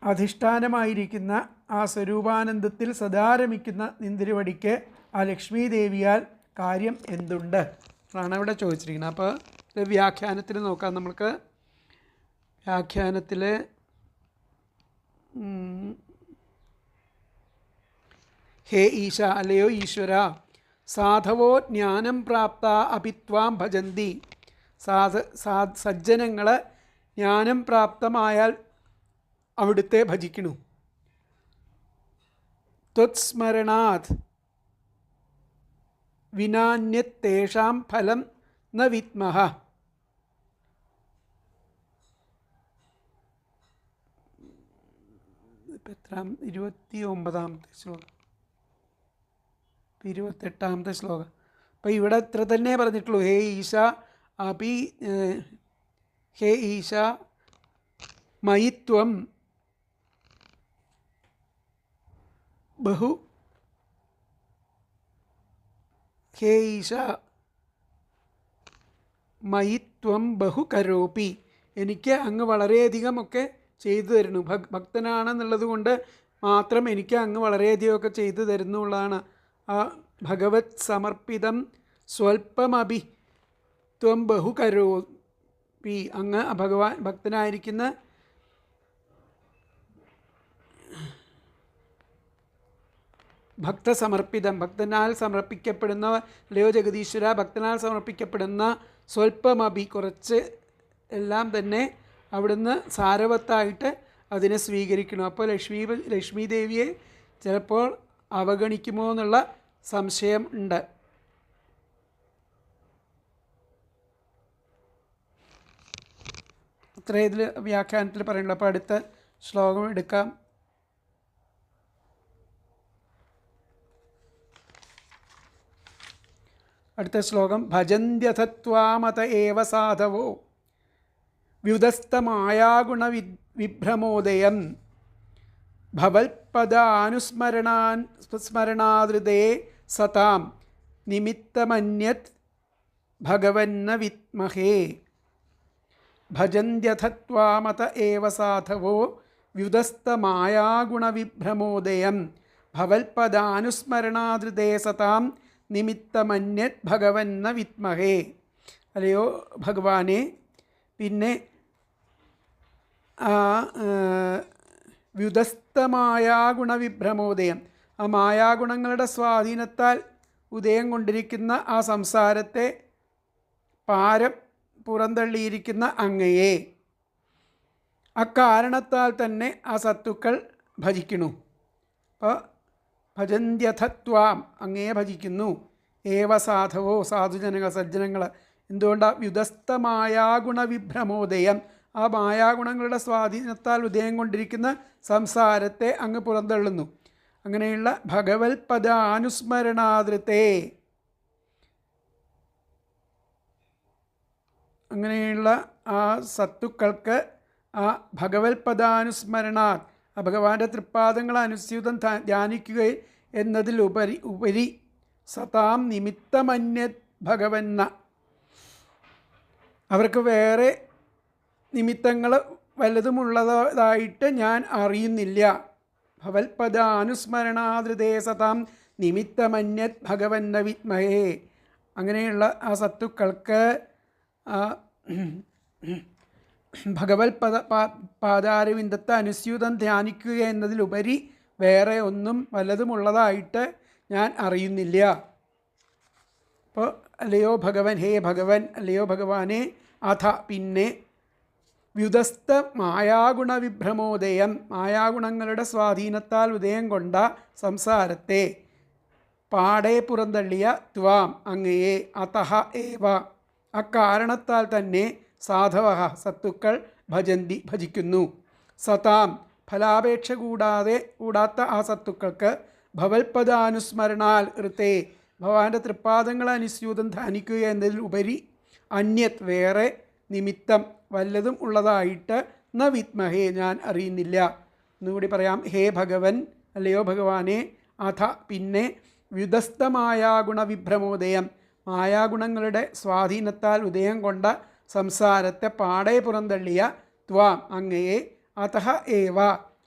അധിഷ്ഠാനമായിരിക്കുന്ന ആ സ്വരൂപാനന്ദത്തിൽ സദാ രമിക്കുന്ന നിന്തിരുവടിക്ക് ആ ലക്ഷ്മി ദേവിയാൽ കാര്യം എന്തുണ്ട് എന്നാണ് ഇവിടെ ചോദിച്ചിരിക്കുന്നത്. അപ്പോൾ വ്യാഖ്യാനത്തിൽ നോക്കാം. നമുക്ക് വ്യാഖ്യാനത്തിൽ ഹേ ഈശ, അല്ലയോ ഈശ്വര, സാധവോ ജ്ഞാനം പ്രാപ്ത അപിത്വാം ഭജന്തി. സജ്ജനങ്ങൾ ജ്ഞാനം പ്രാപ്തമായാൽ അവിടുത്തെ ഭജിക്കണു. ത്വത്സ്മരണാത് വിനാന്യത്തേഷാം ഫലം ന വിദ്മഹ. എത്രാം 29-ാമത്തെ ശ്ലോകം, 28-ാമത്തെ ശ്ലോകം. അപ്പോൾ ഇവിടെ ഇത്ര തന്നെ പറഞ്ഞിട്ടുള്ളൂ. ഹേ ഈശ ഹേ ഈശ മയിത്വം ബഹു ഹേ ഈശ മയിത്വം ബഹു കരോപി. എനിക്ക് അങ്ങ് വളരെയധികമൊക്കെ ചെയ്തു തരുന്നു. ഭക്തനാണെന്നുള്ളത് കൊണ്ട് മാത്രം എനിക്ക് അങ്ങ് വളരെയധികമൊക്കെ ചെയ്തു തരുന്നുള്ളതാണ്. ആ ഭഗവത് സമർപ്പിതം സ്വൽപ്പമഭി ത്വം ബഹു കരോപി. അങ്ങ് ഭക്തനായിരിക്കുന്ന ഭക്തസമർപ്പിതം, ഭക്തനാൽ സമർപ്പിക്കപ്പെടുന്ന, അല്ലയോ ജഗദീശ്വര, ഭക്തനാൽ സമർപ്പിക്കപ്പെടുന്ന സ്വൽപ്പമഭി, കുറച്ച് എല്ലാം തന്നെ അവിടുന്ന് സാരവത്തായിട്ട് അതിനെ സ്വീകരിക്കണം. അപ്പോൾ ലക്ഷ്മി ദേവിയെ ചിലപ്പോൾ അവഗണിക്കുമോ എന്നുള്ള സംശയം ഉണ്ട്. അത്ര ഇതിൽ വ്യാഖ്യാനത്തിൽ പറയുന്നുള്ളൂ. അപ്പോൾ അടുത്ത ശ്ലോകം എടുക്കാം. അടുത്ത ശ്ലോകം: ഭജന്ത്യഥത്വാമത ഏവ സാധവോ വ്യുതസ്തമായാഗുണ വിഭ്രമോദയം ഭവൽപദാനുസ്മരണാദൃതേ സതാം നിമിത്തമന്യത് ഭഗവന്ന വിദ്മഹേ. ഭജന്ത്യഥത്വാമത ഏവ സാധവോ വ്യുതസ്തമായാഗുണ വിഭ്രമോദയം ഭവൽപദാനുസ്മരണാദൃതേ സതാം നിമിത്തമന്യത് ഭഗവന്ന വിദ്മഹേ. അല്ലയോ ഭഗവാനെ, പിന്നെ വ്യുതസ്തമായാഗുണവിഭ്രമോദയം, ആ മായാഗുണങ്ങളുടെ സ്വാധീനത്താൽ ഉദയം കൊണ്ടിരിക്കുന്ന ആ സംസാരത്തെ പാരം പുറന്തള്ളിയിരിക്കുന്ന അങ്ങയെ അക്കാരണത്താൽ തന്നെ ആ സത്തുക്കൾ ഭജിക്കണു. അപ്പോൾ ഭജന്ത്യഥത്വാം, അങ്ങയെ ഭജിക്കുന്നു. ഏവ സാധവോ, സാധുജനങ്ങൾ, സജ്ജനങ്ങൾ. എന്തുകൊണ്ടാണ്? വ്യുതസ്തമായാഗുണവിഭ്രമോദയം, ആ മായാഗുണങ്ങളുടെ സ്വാധീനത്താൽ ഉദയം കൊണ്ടിരിക്കുന്ന സംസാരത്തെ അങ്ങ് പുറന്തള്ളുന്നു. അങ്ങനെയുള്ള ഭഗവത്പദാനുസ്മരണാദൃതേ, അങ്ങനെയുള്ള ആ സത്തുക്കൾക്ക് ആ ഭഗവത്പദാനുസ്മരണാ, ആ ഭഗവാന്റെ തൃപ്പാദങ്ങൾ അനുസ്യൂതം ധ്യാനിക്കുക എന്നതിലുപരി സതാം നിമിത്തമന്യത് ഭഗവന്ന, അവർക്ക് വേറെ നിമിത്തങ്ങൾ വല്ലതുമുള്ളതായിട്ട് ഞാൻ അറിയുന്നില്ല. ഭവൽപദാനുസ്മരണാദൃതേ സതാം നിമിത്തമന്യത് ഭഗവന്ന വിദ്മഹേ. അങ്ങനെയുള്ള ആ സത്തുക്കൾക്ക് പാദാരവിന്ദത്തെ അനുസ്യൂതം ധ്യാനിക്കുക എന്നതിലുപരി വേറെ ഒന്നും വല്ലതുമുള്ളതായിട്ട് ഞാൻ അറിയുന്നില്ല. അപ്പോൾ അല്ലയോ ഭഗവൻ, ഹേ ഭഗവൻ, അല്ലയോ ഭഗവാനെ, അഥ പിന്നെ വ്യുതസ്ത മായാഗുണവിഭ്രമോദയം, മായാഗുണങ്ങളുടെ സ്വാധീനത്താൽ ഉദയം കൊണ്ട സംസാരത്തെ പാടെ പുറന്തള്ളിയ ത്വാം, അങ്ങയെ, അതഹ ഏവ, അക്കാരണത്താൽ തന്നെ സാധവ, സത്തുക്കൾ ഭജന്തി, ഭജിക്കുന്നു. സതാം, ഫലാപേക്ഷ കൂടാത്ത ആ സത്തുക്കൾക്ക് ഭവൽപദാനുസ്മരണാൽ ഋതേ, ഭഗവാന്റെ തൃപ്പാദങ്ങൾ അനുസ്യൂതം ധ്യാനിക്കുക എന്നതിൽ ഉപരി അന്യത്, വേറെ നിമിത്തം വല്ലതും ഉള്ളതായിട്ട് ന വിദ്മഹേ, ഞാൻ അറിയുന്നില്ല. എന്നുകൂടി പറയാം. ഹേ ഭഗവൻ, അല്ലയോ ഭഗവാനെ, അഥ പിന്നെ വ്യുതസ്തമായാഗുണവിഭ്രമോദയം, മായാഗുണങ്ങളുടെ സ്വാധീനത്താൽ ഉദയം കൊണ്ട സംസാരത്തെ പാടെ പുറന്തള്ളിയ ത്വാം, അങ്ങയെ, അതഹ ഏവ,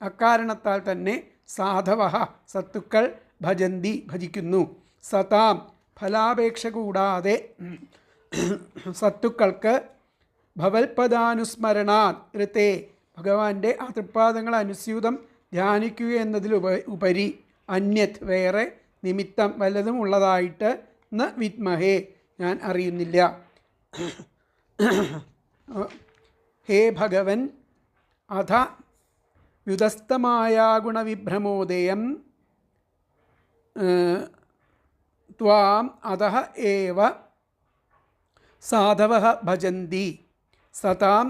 അക്കാരണത്താൽ തന്നെ സാധവ, സത്തുക്കൾ ഭജന്തി, ഭജിക്കുന്നു. സതാം, ഫലാപേക്ഷ കൂടാതെ സത്തുക്കൾക്ക് ഭവൽപദാനുസ്മരണാത് ഋതേ, ഭഗവാന്റെ ആ തൃപ്പാദങ്ങൾ അനുസ്യൂതം ധ്യാനിക്കുക എന്നതിലുപരി അന്യത്, വേറെ നിമിത്തം വല്ലതും ഉള്ളതായിട്ട് ന വിദ്മഹേ, ഞാൻ അറിയുന്നില്ല. ഹേ ഭഗവൻ, അഥ വ്യുതസ്തമായാഗുണവിഭ്രമോദയം ത്വാം അതഃ ഏവ സാധവഃ ഭജന്തി. സതാം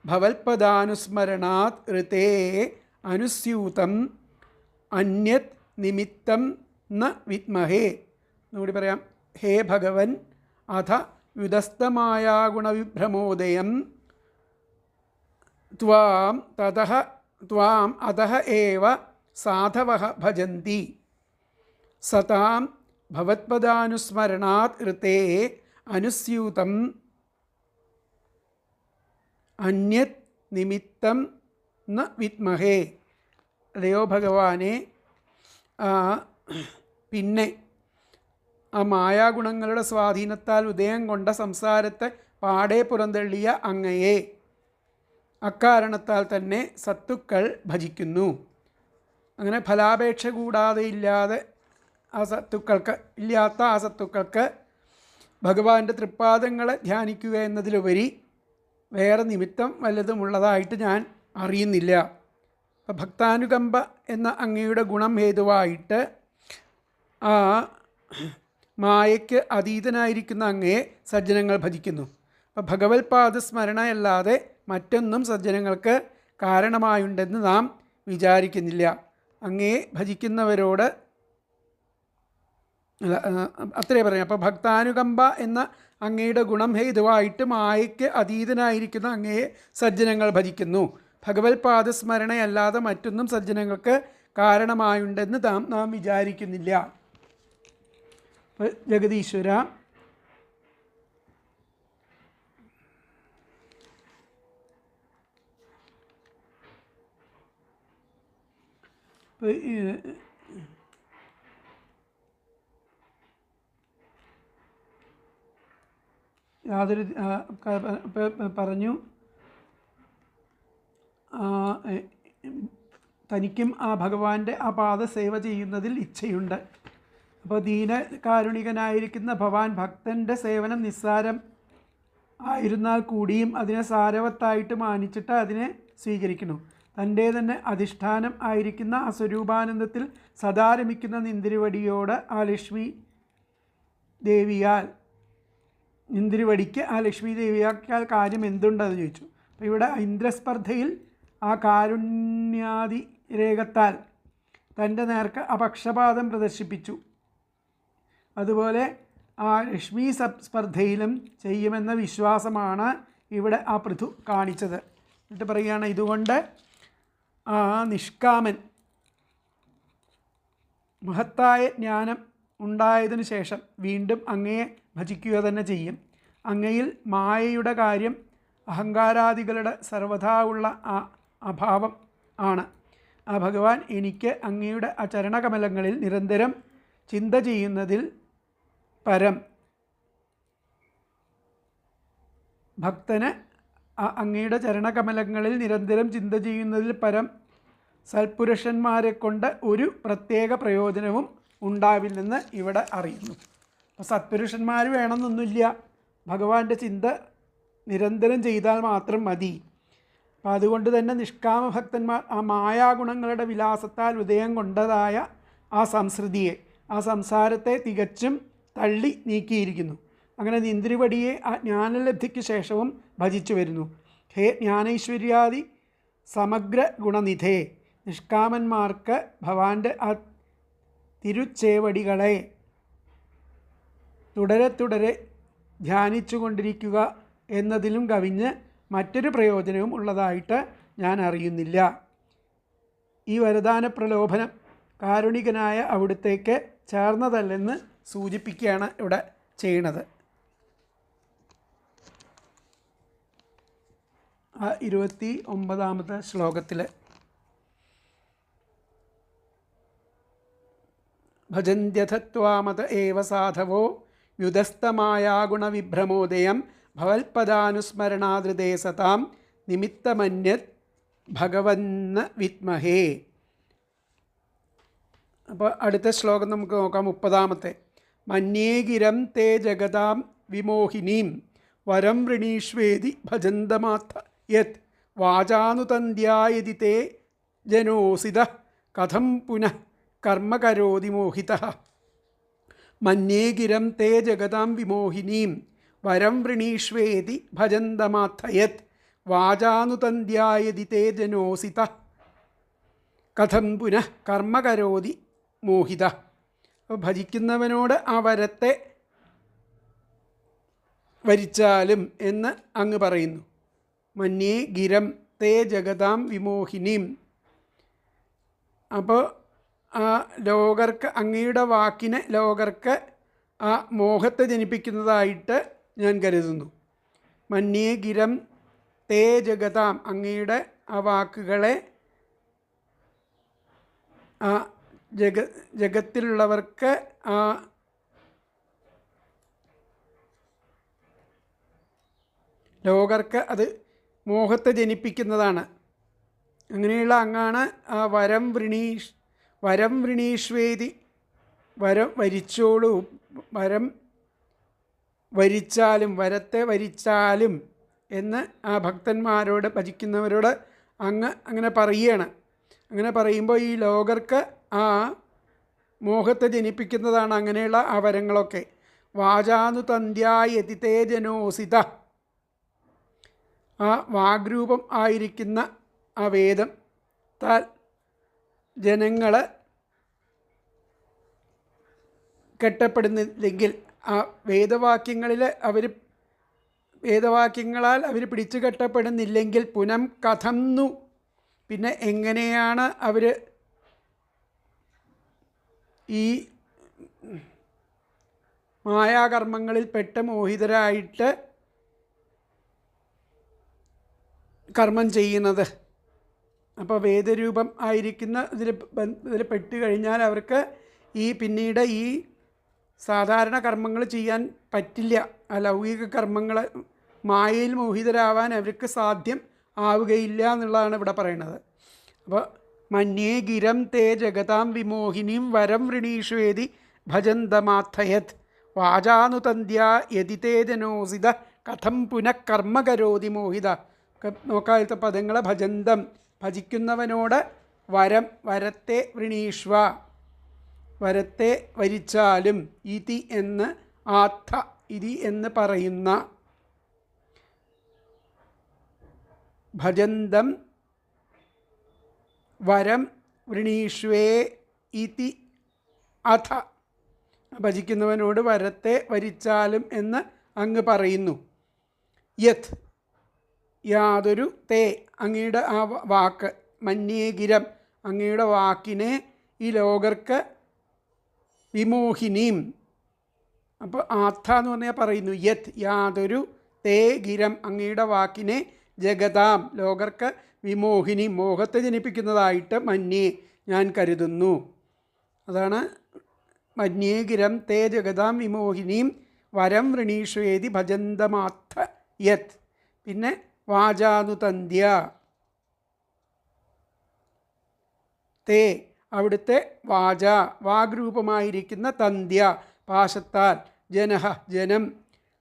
ഭവൽപദാനുസ്മരണാത് ഋതേ അനുസ്യൂതം അന്യത് നിമിത്തം ന വിദ്മഹേ. എന്നുകൂടി പറയാം. ഹേ ഭഗവൻ, അഥ വ്യുതസ്തമായാഗുണവിഭ്രമോദയം ത്വാം അതഃ ഏവ സാധവഃ ഭജന്തി. സതാം ഭവത്പദാനുസ്മരണാത് ഋതേ അനുസ്യൂതം അന്യത് നിമിത്തം ന വിദ്മഹേ. അല്ലയോ ഭഗവാനെ, പിന്നെ ആ മായാഗുണങ്ങളുടെ സ്വാധീനത്താൽ ഉദയം കൊണ്ട സംസാരത്തെ പാടെ പുറന്തള്ളിയ അങ്ങയെ അക്കാരണത്താൽ തന്നെ സത്തുക്കൾ ഭജിക്കുന്നു. അങ്ങനെ ഫലാപേക്ഷ കൂടാതെ ഇല്ലാതെ ഇല്ലാത്ത ആ സത്തുക്കൾക്ക് ഭഗവാന്റെ തൃപ്പാദങ്ങളെ ധ്യാനിക്കുക എന്നതിലുപരി വേറെ നിമിത്തം വല്ലതുമുള്ളതായിട്ട് ഞാൻ അറിയുന്നില്ല. അപ്പം ഭക്താനുകമ്പ എന്ന അങ്ങയുടെ ഗുണം ഹേതുവായിട്ട് ആ മായയ്ക്ക് അതീതനായിരിക്കുന്ന അങ്ങയെ സജ്ജനങ്ങൾ ഭജിക്കുന്നു. അപ്പം ഭഗവത്പാദ സ്മരണയല്ലാതെ മറ്റൊന്നും സജ്ജനങ്ങൾക്ക് കാരണമായുണ്ടെന്ന് നാം വിചാരിക്കുന്നില്ല. അങ്ങയെ ഭജിക്കുന്നവരോട് അത്രേ പറയാം. അപ്പോൾ ഭക്താനുകമ്പ എന്ന അങ്ങയുടെ ഗുണം ഹേതുവായിട്ട് മായയ്ക്ക് അതീതനായിരിക്കുന്ന അങ്ങയെ സജ്ജനങ്ങൾ ഭജിക്കുന്നു. ഭഗവത്പാദസ്മരണയല്ലാതെ മറ്റൊന്നും സജ്ജനങ്ങൾക്ക് കാരണമായുണ്ടെന്ന് നാം വിചാരിക്കുന്നില്ല. ജഗദീശ്വര, യാതൊരു പറഞ്ഞു തനിക്കും ആ ഭഗവാന്റെ ആ പാദസേവ ചെയ്യുന്നതിൽ ഇച്ഛയുണ്ട്. അപ്പോൾ ദീനകാരുണികനായിരിക്കുന്ന ഭഗവാൻ ഭക്തൻ്റെ സേവനം നിസ്സാരം ആയിരുന്നാൽ കൂടിയും അതിനെ സാരവത്തായിട്ട് മാനിച്ചിട്ട് അതിനെ സ്വീകരിക്കണം. തൻ്റെ തന്നെ അധിഷ്ഠാനം ആയിരിക്കുന്ന ആ സ്വരൂപാനന്ദത്തിൽ സദാ രമിക്കുന്ന നിന്തിരുവടിയോട് ആ ലക്ഷ്മി ദേവിയാൽ ആ ലക്ഷ്മി ദേവിയാൽ കാര്യം എന്തുണ്ടെന്ന് ചോദിച്ചു. അപ്പോൾ ഇവിടെ ഇന്ദ്രസ്പർദ്ധയിൽ ആ കാരുണ്യാദി രേഖത്താൽ തൻ്റെ നേർക്ക് അപക്ഷപാതം പ്രദർശിപ്പിച്ചു. അതുപോലെ ആ ലക്ഷ്മി സ്പർദ്ധയിലും ചെയ്യുമെന്ന വിശ്വാസമാണ് ഇവിടെ ആ പൃഥു കാണിച്ചത്. എന്നിട്ട് പറയുകയാണ്, ഇതുകൊണ്ട് ആ നിഷ്കാമൻ മഹത്തായ ജ്ഞാനം ഉണ്ടായതിനു ശേഷം വീണ്ടും അങ്ങയെ ഭജിക്കുക തന്നെ ചെയ്യും. അങ്ങയിൽ മായയുടെ കാര്യം അഹങ്കാരാദികളുടെ സർവഥാ ഉള്ള ആ അഭാവം ആണ്. ആ ഭഗവാൻ എനിക്ക് അങ്ങയുടെ ആ ചരണകമലങ്ങളിൽ നിരന്തരം ചിന്ത ചെയ്യുന്നതിൽ പരം ഭക്തന് അങ്ങയുടെ ചരണകമലങ്ങളിൽ നിരന്തരം ചിന്ത ചെയ്യുന്നതിൽ പരം സൽപുരുഷന്മാരെ കൊണ്ട് ഒരു പ്രത്യേക പ്രയോജനവും ഉണ്ടാവില്ലെന്ന് ഇവിടെ അറിയുന്നു. അപ്പോൾ സത്പുരുഷന്മാർ വേണമെന്നൊന്നുമില്ല, ഭഗവാന്റെ ചിന്ത നിരന്തരം ചെയ്താൽ മാത്രം മതി. അപ്പോൾ അതുകൊണ്ട് തന്നെ നിഷ്കാമ ഭക്തന്മാർ ആ മായാഗുണങ്ങളുടെ വിലാസത്താൽ ഉദയം കൊണ്ടതായ ആ സംസൃതിയെ, ആ സംസാരത്തെ തികച്ചും തള്ളി നീക്കിയിരിക്കുന്നു. അങ്ങനെ നിന്തിരുവടിയെ ആ ജ്ഞാനലബ്ധിക്ക് ശേഷവും ഭജിച്ചു വരുന്നു. ഹേ ജ്ഞാനൈശ്വര്യാദി സമഗ്ര ഗുണനിധേ, നിഷ്കാമന്മാർക്ക് ഭഗവാന്റെ ആ തിരുച്ചേവടികളെ തുടരെ ധ്യാനിച്ചു കൊണ്ടിരിക്കുക എന്നതിലും കവിഞ്ഞ് മറ്റൊരു പ്രയോജനവും ഉള്ളതായിട്ട് ഞാൻ അറിയുന്നില്ല. ഈ വരദാന പ്രലോഭനം കാരുണികനായ അവിടുത്തേക്ക് ചേർന്നതല്ലെന്ന് സൂചിപ്പിക്കുകയാണ് ഇവിടെ ചെയ്യണത്. ആ 29ാമത്തെ ശ്ലോകത്തിൽ ഭജന്ത്യഥത്വാമത ഏവ സാധവോ വ്യുദസ്തമായാഗുണവിഭ്രമോദയം ഭവൽപദാനുസ്മരണാദൃതേ സതാം നിമിത്തമന്യത് ഭഗവന്ന വിദ്മഹേ. അപ്പോൾ അടുത്ത ശ്ലോകം നമുക്ക് നോക്കാം. 30ാമത്തെ. മന്യേഗിരം തേ ജഗതാം വിമോഹിനീം വരം വൃണീഷ്വേതി ഭജന്തമാത്ത യത് വാചാനുതന്ധ്യായതി തേ ജനോസിത കഥം പുനഃ കർമ്മ കരോതി മോഹിതഃ. മന്യേഗിരം തേ ജഗതാം വിമോഹിനീം വരം വൃണീഷ്വേതി ഭജന്തമാത്ത യത് വാചാനുതന്ധ്യായതി തേ ജനോസിത കഥം പുനഃ കർമ്മ കരോതി മോഹിതഃ. അപ്പോൾ ഭജിക്കുന്നവനോട് ആ വരത്തെ വരിച്ചാലും എന്ന് അങ്ങ് പറയുന്നു. മന്യേ ഗിരം തേ ജഗതാം വിമോഹിനീം. അപ്പോൾ ആ ലോകർക്ക്, അങ്ങയുടെ വാക്കിന് ലോകർക്ക് ആ മോഹത്തെ ജനിപ്പിക്കുന്നതായിട്ട് ഞാൻ കരുതുന്നു. മന്യേ ഗിരം തേ ജഗതാം, അങ്ങയുടെ ആ വാക്കുകളെ ആ ജഗത്തിലുള്ളവർക്ക് ആ ലോകർക്ക് അത് മോഹത്തെ ജനിപ്പിക്കുന്നതാണ്. അങ്ങനെയുള്ള അങ്ങാണ് ആ വരം വൃണീഷ്വേതി വരം വരിച്ചോളൂ, വരം വരിച്ചാലും, വരത്തെ വരിച്ചാലും എന്ന് ആ ഭക്തന്മാരോട്, ഭജിക്കുന്നവരോട് അങ്ങനെ പറയുകയാണ്. അങ്ങനെ പറയുമ്പോൾ ഈ ലോകർക്ക് ആ മോഹത്തെ ജനിപ്പിക്കുന്നതാണ് അങ്ങനെയുള്ള ആ വരങ്ങളൊക്കെ. വാചാനുതന്ധ്യായതിതേ ജനോസിത, ആ വാഗ്രൂപം ആയിരിക്കുന്ന ആ വേദം താൽ ജനങ്ങൾ കെട്ടപ്പെടുന്നില്ലെങ്കിൽ, ആ വേദവാക്യങ്ങളാൽ അവർ പിടിച്ചു കെട്ടപ്പെടുന്നില്ലെങ്കിൽ പുനം കഥം ന്നു, പിന്നെ എങ്ങനെയാണ് അവർ ഈ മായാകർമ്മങ്ങളിൽ പെട്ട് മോഹിതരായിട്ട് കർമ്മം ചെയ്യുന്നത്? അപ്പോൾ വേദരൂപം ആയിരിക്കുന്ന ഇതിൽ പെട്ട് കഴിഞ്ഞാൽ അവർക്ക് പിന്നീട് ഈ സാധാരണ കർമ്മങ്ങൾ ചെയ്യാൻ പറ്റില്ല. ആ ലൗകിക കർമ്മങ്ങൾ, മായയിൽ മോഹിതരാവാൻ അവർക്ക് സാധ്യം ആവുകയില്ല എന്നുള്ളതാണ് ഇവിടെ പറയുന്നത്. അപ്പോൾ മന്യേ ഗിരം തേ ജഗതാം വിമോഹിനിം വരം വൃണീഷ്വേതി ഭജന്തമാർത്ഥയത് വാചാനുതന്ധ്യാ യതി തേ ജനോസിത കഥം പുനഃകർമ്മ കരോതി മോഹിത. നോക്കാത്ത പദങ്ങളെ ഭജന്തം, ഭജിക്കുന്നവനോട് വരത്തെ വൃണീഷ്വ, വരത്തെ വരിച്ചാലും, ഇതി എന്ന് ആർത്ഥ, ഇതി എന്ന് പറയുന്ന ഭജന്തം വരം വൃണീഷ്വേ ഇതി അഥ, ഭജിക്കുന്നവനോട് വരത്തെ വരിച്ചാലും എന്ന് അങ്ങ് പറയുന്നു. യത്, യാതൊരു, തേ, അങ്ങയുടെ ആ വാക്ക്, മന്യേ ഗിരം, അങ്ങയുടെ വാക്കിനെ ഈ ലോകർക്ക്, വിമോഹിനിയും, അപ്പോൾ ആർത്ഥ എന്ന് പറഞ്ഞാൽ പറയുന്നു, യത്, യാതൊരു, തേ ഗിരം, അങ്ങയുടെ വാക്കിനെ, ജഗതാം, ലോകർക്ക്, വിമോഹിനി, മോഹത്തെ ജനിപ്പിക്കുന്നതായിട്ട്, മന്യേ, ഞാൻ കരുതുന്നു. അതാണ് മന്യേ ഗിരം തേ ജഗതാം വിമോഹിനിയും വരം വൃണീഷ്വേതി ഭജന്തമാർത്ഥ യത്. പിന്നെ വാചാനുതന്ധ്യ, തേ, അവിടുത്തെ വാച, വാഗ്രൂപമായിരിക്കുന്ന, തന്ധ്യ, പാശത്താൽ, ജനഃ, ജനം,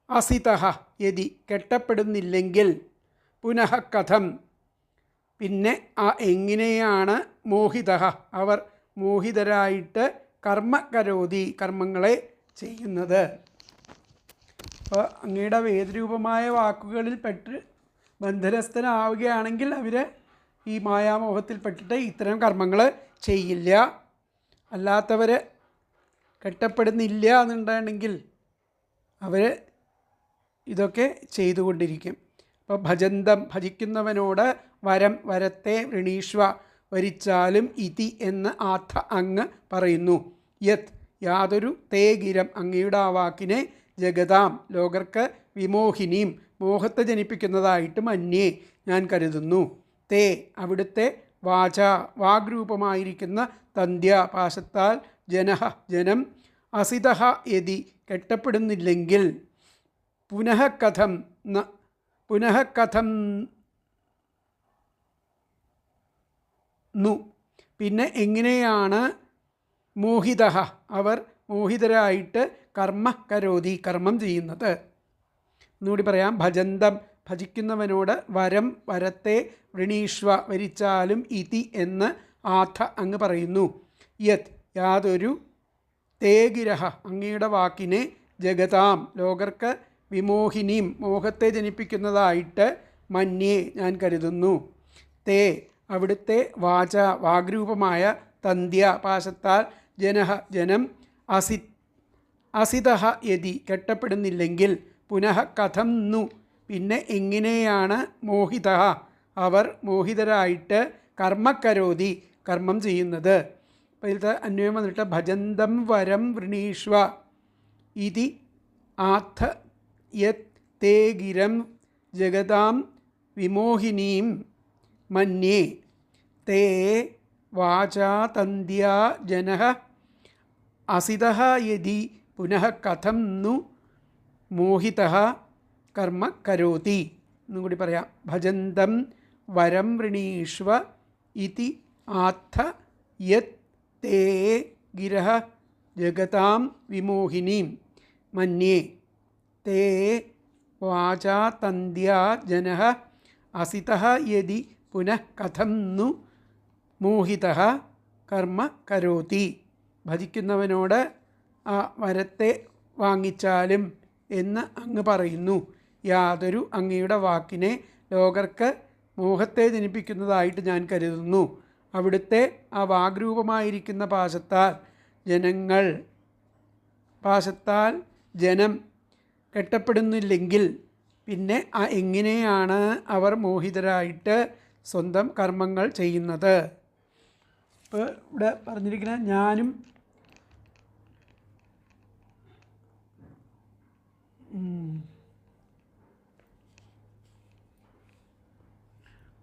അസിതഃ, യതി, കെട്ടപ്പെടുന്നില്ലെങ്കിൽ, പുനഃ കഥം, പിന്നെ എങ്ങനെയാണ്, മോഹിതഃ, അവർ മോഹിതരായിട്ട്, കർമ്മ കരോതി, കർമ്മങ്ങളെ ചെയ്യുന്നത്. അപ്പോൾ അങ്ങയുടെ വേദരൂപമായ വാക്കുകളിൽ പെട്ട് ബന്ധനസ്ഥനാവുകയാണെങ്കിൽ അവർ ഈ മായാമോഹത്തിൽപ്പെട്ടിട്ട് ഇത്തരം കർമ്മങ്ങൾ ചെയ്യില്ല. അല്ലാത്തവർ കെട്ടപ്പെടുന്നില്ല എന്നുണ്ടെങ്കിൽ അവർ ഇതൊക്കെ ചെയ്തുകൊണ്ടിരിക്കും. അപ്പോൾ ഭജന്തം, ഭജിക്കുന്നവനോട്, വരത്തെ വൃണീഷ്വ, വരിച്ചാലും, ഇതി എന്ന് ആഥ, അങ്ങ് പറയുന്നു. യത്, യാതൊരു, തേ ഗിരം, അങ്ങയുടെ ആ വാക്കിനെ, ജഗതാം, ലോകർക്ക്, വിമോഹിനിയും, മോഹത്തെ ജനിപ്പിക്കുന്നതായിട്ട്, മന്യേ, ഞാൻ കരുതുന്നു. തേ, അവിടുത്തെ വാച, വാഗ്രൂപമായിരിക്കുന്ന, തന്ധ്യ, പാശത്താൽ, ജനഃ, ജനം, അസിതഃ യതി, കെട്ടപ്പെടുന്നില്ലെങ്കിൽ, പുനഃ കഥം ന്നു, പിന്നെ എങ്ങനെയാണ്, മോഹിതഃ, അവർ മോഹിതരായിട്ട്, കർമ്മ കരോതി, കർമ്മം ചെയ്യുന്നത്. എന്നുകൂടി പറയാം. ഭജന്തം, ഭജിക്കുന്നവനോട്, വരത്തെ വൃണീഷ്വ, വരിച്ചാലും, ഇതി എന്ന് ആഥ, അങ്ങ് പറയുന്നു. യത്, യാതൊരു, തേ ഗിരഃ, അങ്ങയുടെ വാക്കിനെ, ജഗതാം, ലോകർക്ക്, വിമോഹിനിയും, മോഹത്തെ ജനിപ്പിക്കുന്നതായിട്ട്, മന്യേ, ഞാൻ കരുതുന്നു. തേ, അവിടുത്തെ വാച, വാഗ്രൂപമായ, തന്ധ്യ, പാശത്താൽ, ജനഃ, ജനം, അസിതഃ യതി, കെട്ടപ്പെടുന്നില്ലെങ്കിൽ, പുനഃ കഥം ന്നു, പിന്നെ എങ്ങനെയാണ്, മോഹിതഃ, അവർ മോഹിതരായിട്ട്, കർമ്മക്കരോതി, കർമ്മം ചെയ്യുന്നത്. അപ്പോൾ ഇതിലത്തെ അന്വയം വന്നിട്ട് ഭജന്തം വരം വൃണീഷ്വ ഇതി ആഥ യത് തേ ഗിരം ജഗതാം വിമോഹിനീം മന്യേ തേ വാചാ തന്ധ്യാ ജനഃ അസിതഃ യദി പുനഃ കഥം नु മോഹിതഃ കർമ്മ കരോതി. എന്നും കൂടി പറയാം. ഭജന്തം വരം വൃണീഷ്വ ഇതി ആത്ഥ യത് തേ ഗിരഃ ജഗതാം വിമോഹിനീം മന്യേ തേ വാചാ തന്ത്യാ ജനഃ അസിതഃ യദി പുനഃ കഥം नु മോഹിതഃ കർമ്മ കരോതി. ഭജിക്കുന്നവനോട് ആ വരത്തെ വാങ്ങിച്ചാലും എന്ന് അങ്ങ് പറയുന്നു. യാതൊരു അങ്ങയുടെ വാക്കിനെ ലോകർക്ക് മോഹത്തെ ജനിപ്പിക്കുന്നതായിട്ട് ഞാൻ കരുതുന്നു. അവിടുത്തെ ആ വാഗ്രൂപമായിരിക്കുന്ന പാശത്താൽ ജനം കെട്ടപ്പെടുന്നില്ലെങ്കിൽ പിന്നെ എങ്ങനെയാണ് അവർ മോഹിതരായിട്ട് സ്വന്തം കർമ്മങ്ങൾ ചെയ്യുന്നത്? ഇപ്പോൾ ഇവിടെ പറഞ്ഞിരിക്കുന്ന ഞാനും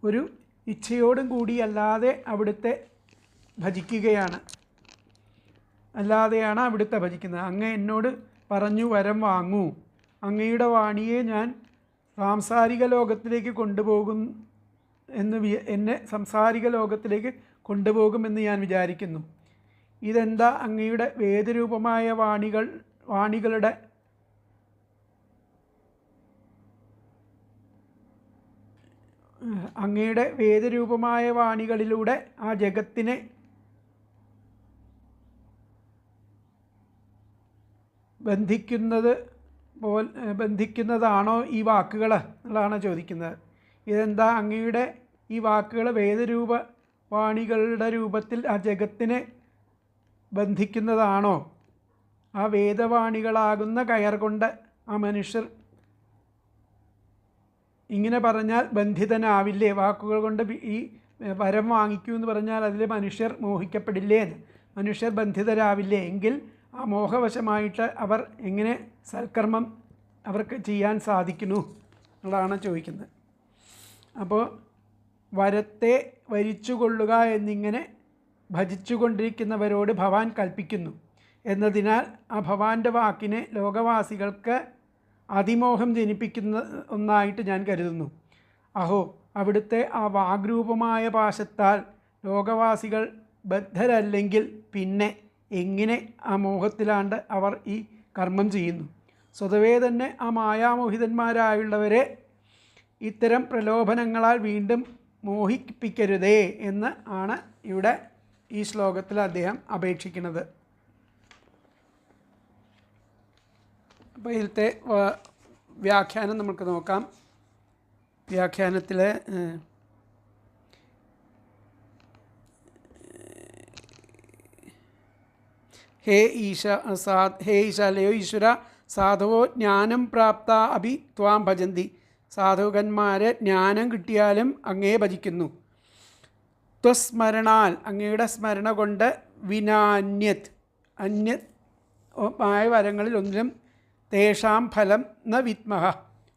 ഒരു ഇച്ഛയോടും കൂടിയല്ലാതെ അവിടുത്തെ ഭജിക്കുകയാണ്, അല്ലാതെയാണ് അവിടുത്തെ ഭജിക്കുന്നത്. അങ്ങ് എന്നോട് പറഞ്ഞു വരം വാങ്ങൂ, അങ്ങയുടെ വാണിയെ ഞാൻ സാംസാരിക ലോകത്തിലേക്ക് കൊണ്ടുപോകും എന്നെ സാംസാരിക ലോകത്തിലേക്ക് കൊണ്ടുപോകുമെന്ന് ഞാൻ വിചാരിക്കുന്നു. ഇതെന്താ അങ്ങയുടെ വേദരൂപമായ വാണികളുടെ അങ്ങയുടെ വേദരൂപമായ വാണികളിലൂടെ ആ ജഗത്തിനെ ബന്ധിക്കുന്നതാണോ ഈ വാക്കുകൾ എന്നുള്ളതാണ് ചോദിക്കുന്നത്. ഇതെന്താ അങ്ങയുടെ ഈ വാക്കുകൾ വേദരൂപ വാണികളുടെ രൂപത്തിൽ ആ ജഗത്തിനെ ബന്ധിക്കുന്നതാണോ? ആ വേദവാണികളാകുന്ന കയർ കൊണ്ട് ആ മനുഷ്യർ ഇങ്ങനെ പറഞ്ഞാൽ ബന്ധിതനാവില്ലേ? വാക്കുകൾ കൊണ്ട് ഈ വരം വാങ്ങിക്കൂ എന്ന് പറഞ്ഞാൽ അതിൽ മനുഷ്യർ മോഹിക്കപ്പെടില്ലേ? മനുഷ്യർ ബന്ധിതരാവില്ലേ? എങ്കിൽ ആ മോഹവശമായിട്ട് അവർ എങ്ങനെ സൽക്കർമ്മം അവർക്ക് ചെയ്യാൻ സാധിക്കുന്നു എന്നുള്ളതാണ് ചോദിക്കുന്നത്. അപ്പോൾ വരത്തെ വരിച്ചുകൊള്ളുക എന്നിങ്ങനെ ഭജിച്ചുകൊണ്ടിരിക്കുന്നവരോട് ഭവാൻ കൽപ്പിക്കുന്നു എന്നതിനാൽ ആ ഭവാന്റെ വാക്കിനെ ലോകവാസികൾക്ക് അതിമോഹം ജനിപ്പിക്കുന്ന ഒന്നായിട്ട് ഞാൻ കരുതുന്നു. അഹോ, അവിടുത്തെ ആ വാഗ്രൂപമായ പാശത്താൽ ലോകവാസികൾ ബദ്ധരല്ലെങ്കിൽ പിന്നെ എങ്ങനെ ആ മോഹത്തിലാണ്ട് അവർ ഈ കർമ്മം ചെയ്യുന്നു? സ്വതവേ തന്നെ ആ മായാമോഹിതന്മാരായുള്ളവരെ ഇത്തരം പ്രലോഭനങ്ങളാൽ വീണ്ടും മോഹിപ്പിക്കരുതേ എന്ന് ആണ് ഇവിടെ ഈ ശ്ലോകത്തിൽ അദ്ദേഹം അപേക്ഷിക്കുന്നത്. അപ്പോൾ ഇതിലത്തെ വ്യാഖ്യാനം നമുക്ക് നോക്കാം. വ്യാഖ്യാനത്തിൽ ഹേ ഈശാലയോ ഈശ്വര, സാധവോ ജ്ഞാനം പ്രാപ്ത അഭി ത്വാം ഭജന്തി. സാധുകന്മാരെ ജ്ഞാനം കിട്ടിയാലും അങ്ങേ ഭജിക്കുന്നു. ത്വസ്മരണാൽ അങ്ങയുടെ സ്മരണ കൊണ്ട് വിനാന്യത് ആയ വരങ്ങളിൽ ഒന്നിലും തേഷാം ഫലം ന വിദ്മഹ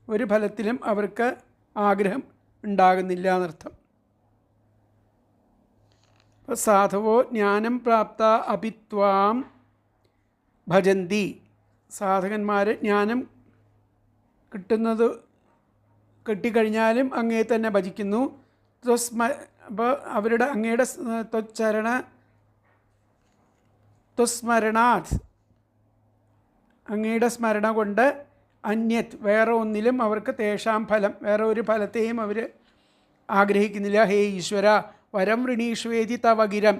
ഒരു ഫലത്തിലും അവർക്ക് ആഗ്രഹം ഉണ്ടാകുന്നില്ല എന്നർത്ഥം. സാധവോ ജ്ഞാനം പ്രാപ്ത അഭിത്വാം ഭജന്തി. സാധകന്മാർ ജ്ഞാനം കിട്ടിക്കഴിഞ്ഞാലും അങ്ങേ തന്നെ ഭജിക്കുന്നു. അപ്പോൾ അവരുടെ അങ്ങയുടെ ത്വസ്മരണാത് അങ്ങയുടെ സ്മരണ കൊണ്ട് അന്യത് വേറെ ഒന്നിലും അവർക്ക് തേഷാം ഫലം വേറെ ഒരു ഫലത്തെയും അവർ ആഗ്രഹിക്കുന്നില്ല. ഹേ ഈശ്വര, വരം വൃണീഷ്വേതി തവഗിരം,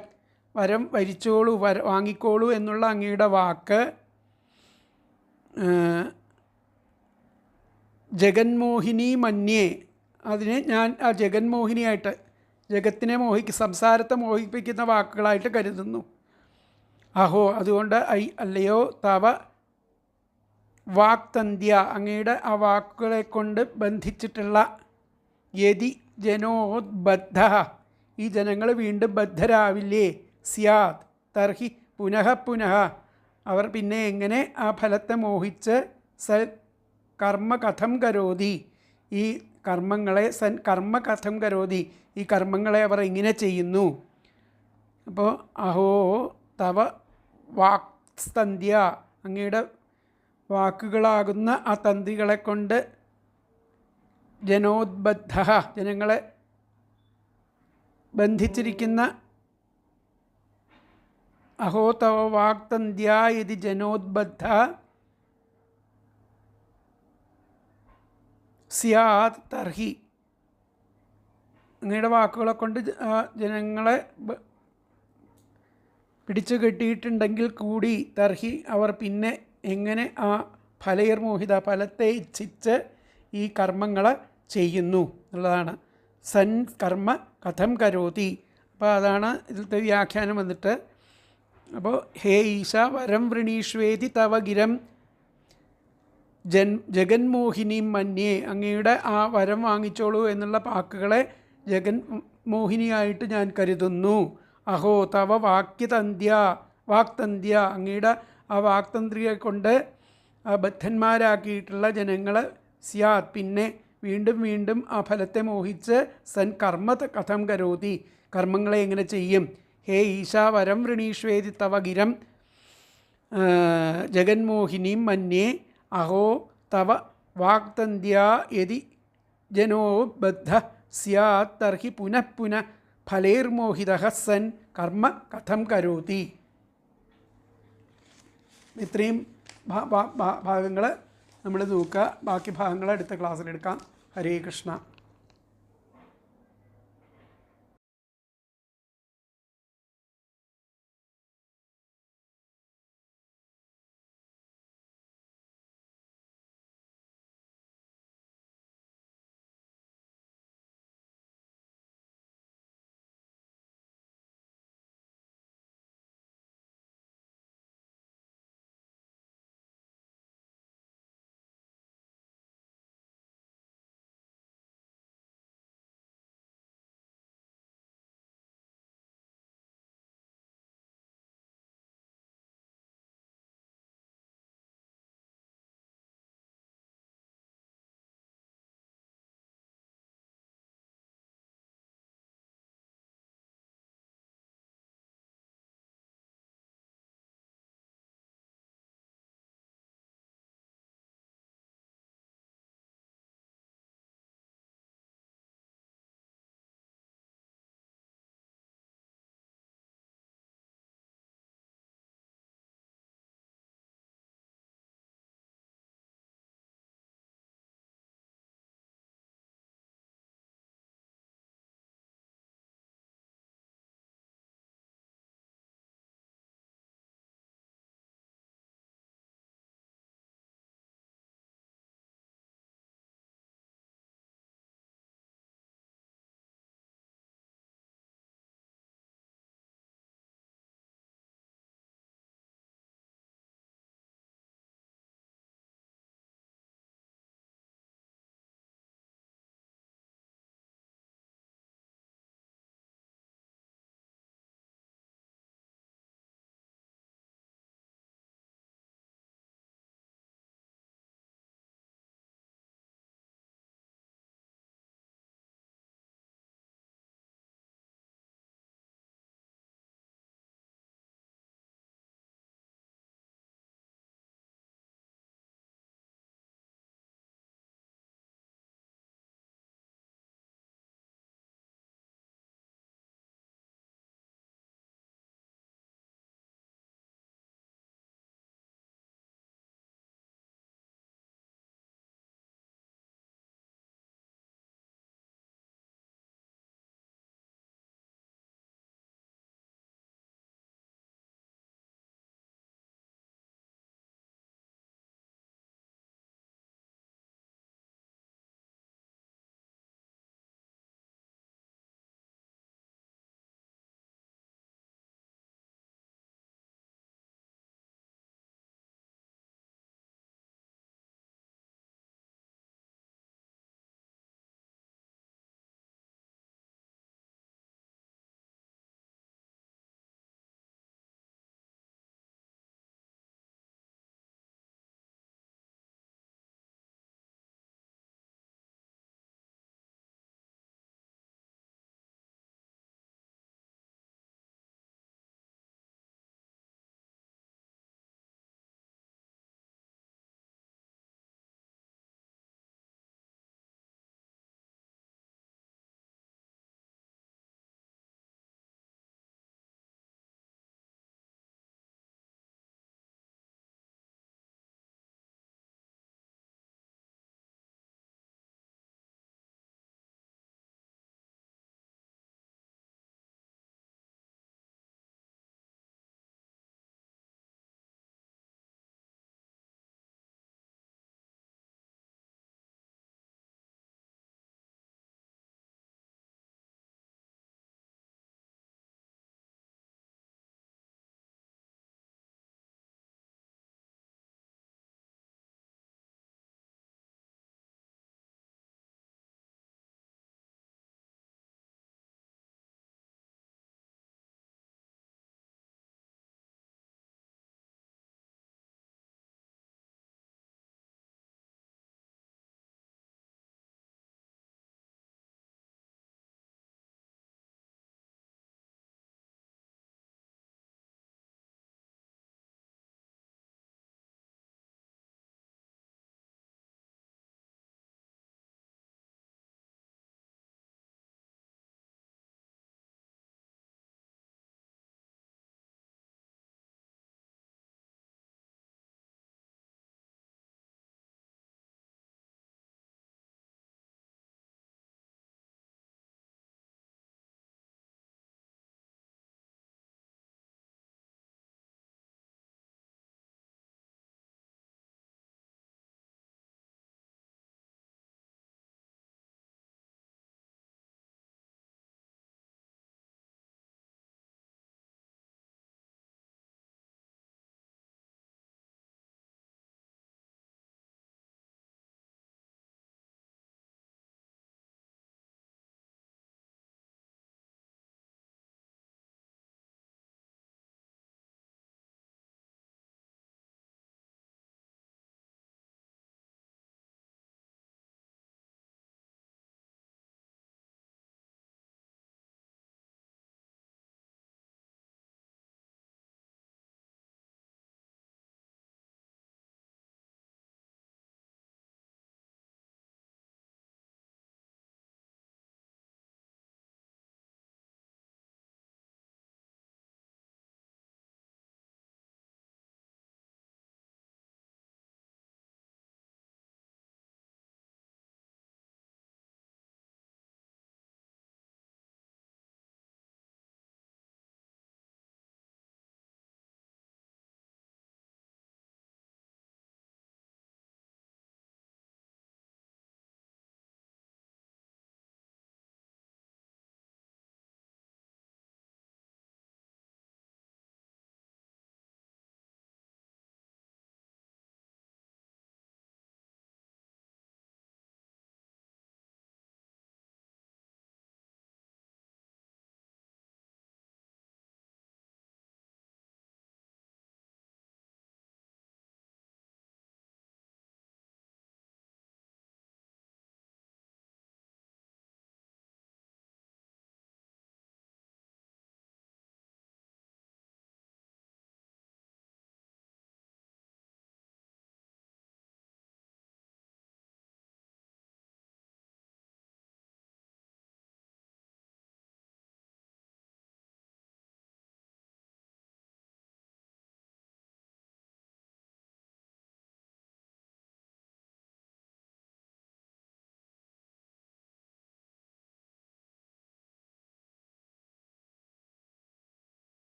വരം വരിച്ചോളൂ, വാങ്ങിക്കോളൂ എന്നുള്ള അങ്ങയുടെ വാക്ക് ജഗന്മോഹിനി മന്യേ, അതിനെ ഞാൻ ആ ജഗന്മോഹിനിയായിട്ട് ജഗത്തിനെ സംസാരത്തെ മോഹിപ്പിക്കുന്ന വാക്കുകളായിട്ട് കരുതുന്നു. അഹോ, അതുകൊണ്ട് അല്ലയോ തവ വാക്തന്ത്യ അങ്ങയുടെ ആ വാക്കുകളെ കൊണ്ട് ബന്ധിച്ചിട്ടുള്ള യതി ജനോദ്ബദ്ധ ഈ ജനങ്ങൾ വീണ്ടും ബദ്ധരാവില്ലേ? സ്യാത് തർഹി പുനഃ അവർ പിന്നെ എങ്ങനെ ആ ഫലത്തെ മോഹിച്ച് കർമ്മ കഥം കരോതി ഈ കർമ്മങ്ങളെ കർമ്മ കഥം കരോതി ഈ കർമ്മങ്ങളെ അവർ ഇങ്ങനെ ചെയ്യുന്നു. അപ്പോൾ അഹോ തവ വാക്തന്ത്യ അങ്ങയുടെ വാക്കുകളാകുന്ന ആ തന്തികളെ കൊണ്ട് ജനോദ്ബദ്ധ ജനങ്ങളെ ബന്ധിച്ചിരിക്കുന്ന അഹോ തവ വാക്തന്ത്യാ യതി ജനോദ്ബദ്ധ സ്യാത് തർഹി. അങ്ങയുടെ വാക്കുകളെ കൊണ്ട് ജനങ്ങളെ പിടിച്ചു കെട്ടിയിട്ടുണ്ടെങ്കിൽ കൂടി തർഹി അവർ പിന്നെ എങ്ങനെ ആ ഫലൈർമോഹിത ഫലത്തെ ഇച്ഛിച്ച് ഈ കർമ്മങ്ങൾ ചെയ്യുന്നു എന്നുള്ളതാണ്. സൻ കർമ്മ കഥം കരോതി. അപ്പോൾ അതാണ് ഇതിലത്തെ വ്യാഖ്യാനം വന്നിട്ട്. അപ്പോൾ ഹേ ഈശ വരം വൃണീഷ്വേതി തവ ഗിരം ജഗന്മോഹിനിയും മന്യേ. അങ്ങയുടെ ആ വരം വാങ്ങിച്ചോളൂ എന്നുള്ള വാക്കുകളെ ജഗന്മോഹിനിയായിട്ട് ഞാൻ കരുതുന്നു. അഹോ തവ വാക്തന്ത്യ അങ്ങയുടെ ആ വാക്തന്ത്രിയെ കൊണ്ട് ആ ബദ്ധന്മാരാക്കിയിട്ടുള്ള ജനങ്ങൾ സ്യാത് പിന്നെ വീണ്ടും വീണ്ടും ആ ഫലത്തെ മോഹിച്ച് സൻ കർമ്മ കഥം കരോതി കർമ്മങ്ങളെ എങ്ങനെ ചെയ്യും. ഹേ ഈശാ വരം വൃണീഷ്വേതി തവ ഗിരം ജഗന്മോഹിനിയും മന്യേ. അഹോ തവ വാക്തന്ത്യാ യതി ജനോ ബദ്ധ സ്യാത് തർഹി പുനഃ പുനഃ ഫലൈർമോഹിതഃ സൻ കർമ്മ കഥം കരോതി. ഇത്രയും ഭാഗങ്ങൾ നമ്മൾ നോക്കുക. ബാക്കി ഭാഗങ്ങൾ അടുത്ത ക്ലാസ്സിലെടുക്കാം. ഹരേ കൃഷ്ണ.